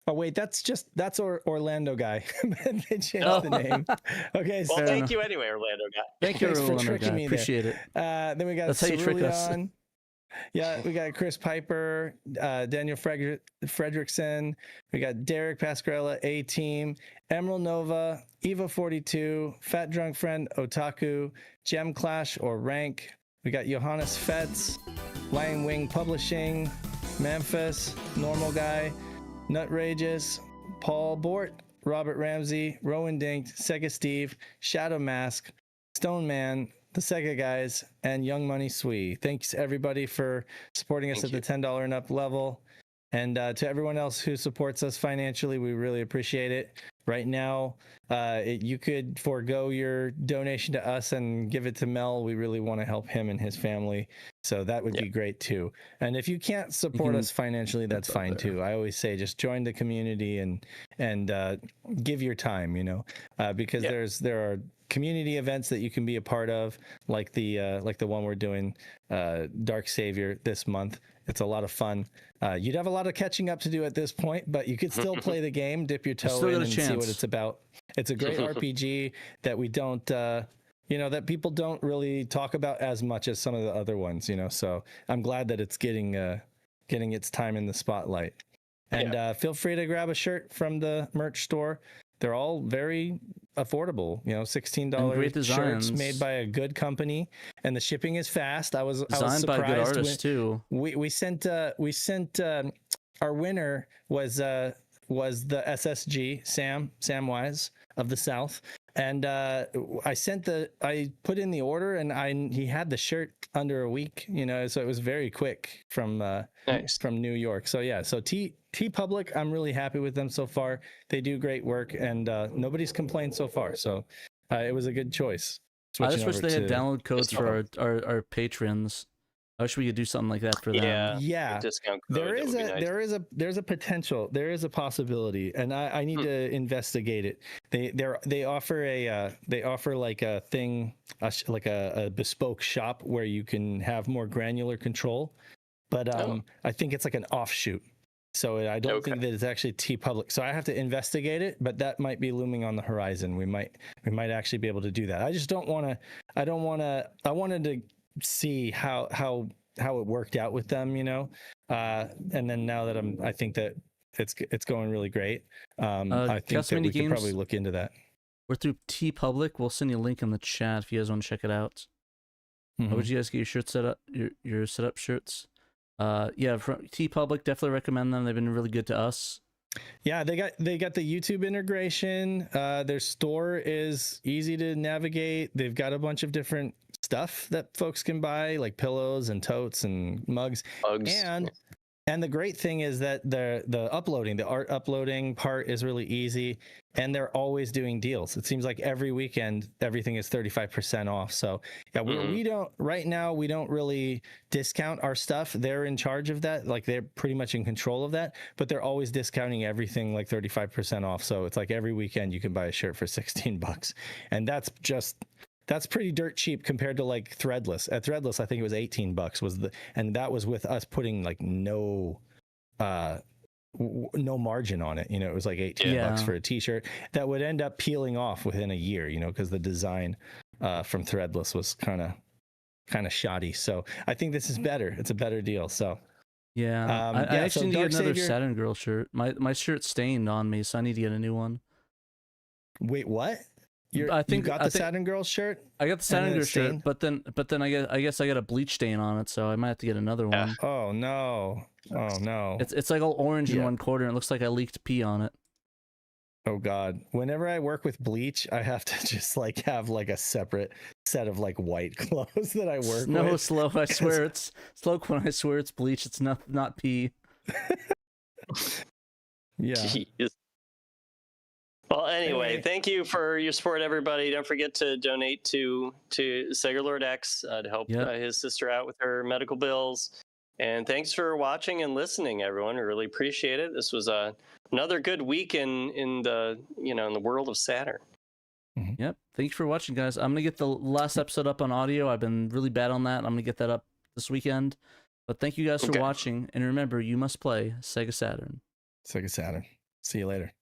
Oh wait, that's Orlando guy. They changed the name. Okay, well, thank you anyway, Orlando guy. Thank you for tricking me. Appreciate it. Then we got that's how you trick us. Yeah, we got Chris Piper, Daniel Fredrickson, we got Derek Pascarella, A-Team, Emerald Nova, Eva42, Fat Drunk Friend, Otaku, Gem Clash or Rank. We got Johannes Fetz, Lion Wing Publishing, Memphis, Normal Guy, Nutrageous, Paul Bort, Robert Ramsey, Rowan Dinked, Sega Steve, Shadow Mask, Stone Man, the Sega Guys, and Young Money Swee. Thanks everybody for supporting us at the $10 and up level. And to everyone else who supports us financially, we really appreciate it. Right now, you could forego your donation to us and give it to Mel. We really want to help him and his family. So that would be great too. And if you can't support us financially, that's fine too. I always say just join the community and give your time, because there are community events that you can be a part of, like the one we're doing, Dark Savior, this month. It's a lot of fun. You'd have a lot of catching up to do at this point, but you could still play the game, dip your toe in, and see what it's about. It's a great RPG that we don't, that people don't really talk about as much as some of the other ones. So I'm glad that it's getting its time in the spotlight. And feel free to grab a shirt from the merch store. They're all very affordable, $16 shirts made by a good company, and the shipping is fast. I was surprised by good artists too. We sent our winner was the SSG Sam Wise of the South, and I put in the order, and he had the shirt under a week, so it was very quick from New York. So T Public, I'm really happy with them so far. They do great work, and nobody's complained so far. So it was a good choice. I just wish they had download codes for our patrons. I wish we could do something like that for them. Yeah. Discount code, there's a potential. There is a possibility, and I need to investigate it. They offer like a thing, like a bespoke shop where you can have more granular control, but I think it's like an offshoot. So I don't think that it's actually T Public. So I have to investigate it, but that might be looming on the horizon. We might actually be able to do that. I just don't want to. I wanted to see how it worked out with them, and then now that I think that it's going really great. I think that we could probably look into that. We're through T Public. We'll send you a link in the chat if you guys want to check it out. How would you guys get your shirts set up? Your setup shirts? From T Public, definitely recommend them. They've been really good to us. Yeah, they got the YouTube integration. Their store is easy to navigate. They've got a bunch of different stuff that folks can buy, like pillows and totes and mugs. And the great thing is that the art uploading part is really easy, and they're always doing deals. It seems like every weekend everything is 35% off. So we don't really discount our stuff. They're in charge of that. Like, they're pretty much in control of that, but they're always discounting everything like 35% off. So it's like every weekend you can buy a shirt for $16, and that's pretty dirt cheap compared to like Threadless. At Threadless, I think it was $18 and that was with us putting like no margin on it. It was like $18 for a t-shirt that would end up peeling off within a year, because the design from Threadless was kind of shoddy. So I think this is better. It's a better deal. So I actually need another Saturn Girl shirt. My shirt's stained on me, so I need to get a new one. Wait, what? I think you got the Saturn Girl shirt. I got the Saturn Girl shirt, but then I guess I got a bleach stain on it, so I might have to get another one. Oh no! Oh no! It's like all orange in one corner. And it looks like I leaked pee on it. Oh god! Whenever I work with bleach, I have to just like have like a separate set of like white clothes that I work with. No, Slow. I swear it's Slow. When I swear it's bleach, it's not pee. Yeah. Jeez. Well, anyway, thank you for your support, everybody. Don't forget to donate to Sega Lord X to help his sister out with her medical bills. And thanks for watching and listening, everyone. We really appreciate it. This was another good week in the world of Saturn. Yep. Thank you for watching, guys. I'm gonna get the last episode up on audio. I've been really bad on that. I'm gonna get that up this weekend. But thank you guys for watching, and remember, you must play Sega Saturn. Sega Saturn. See you later.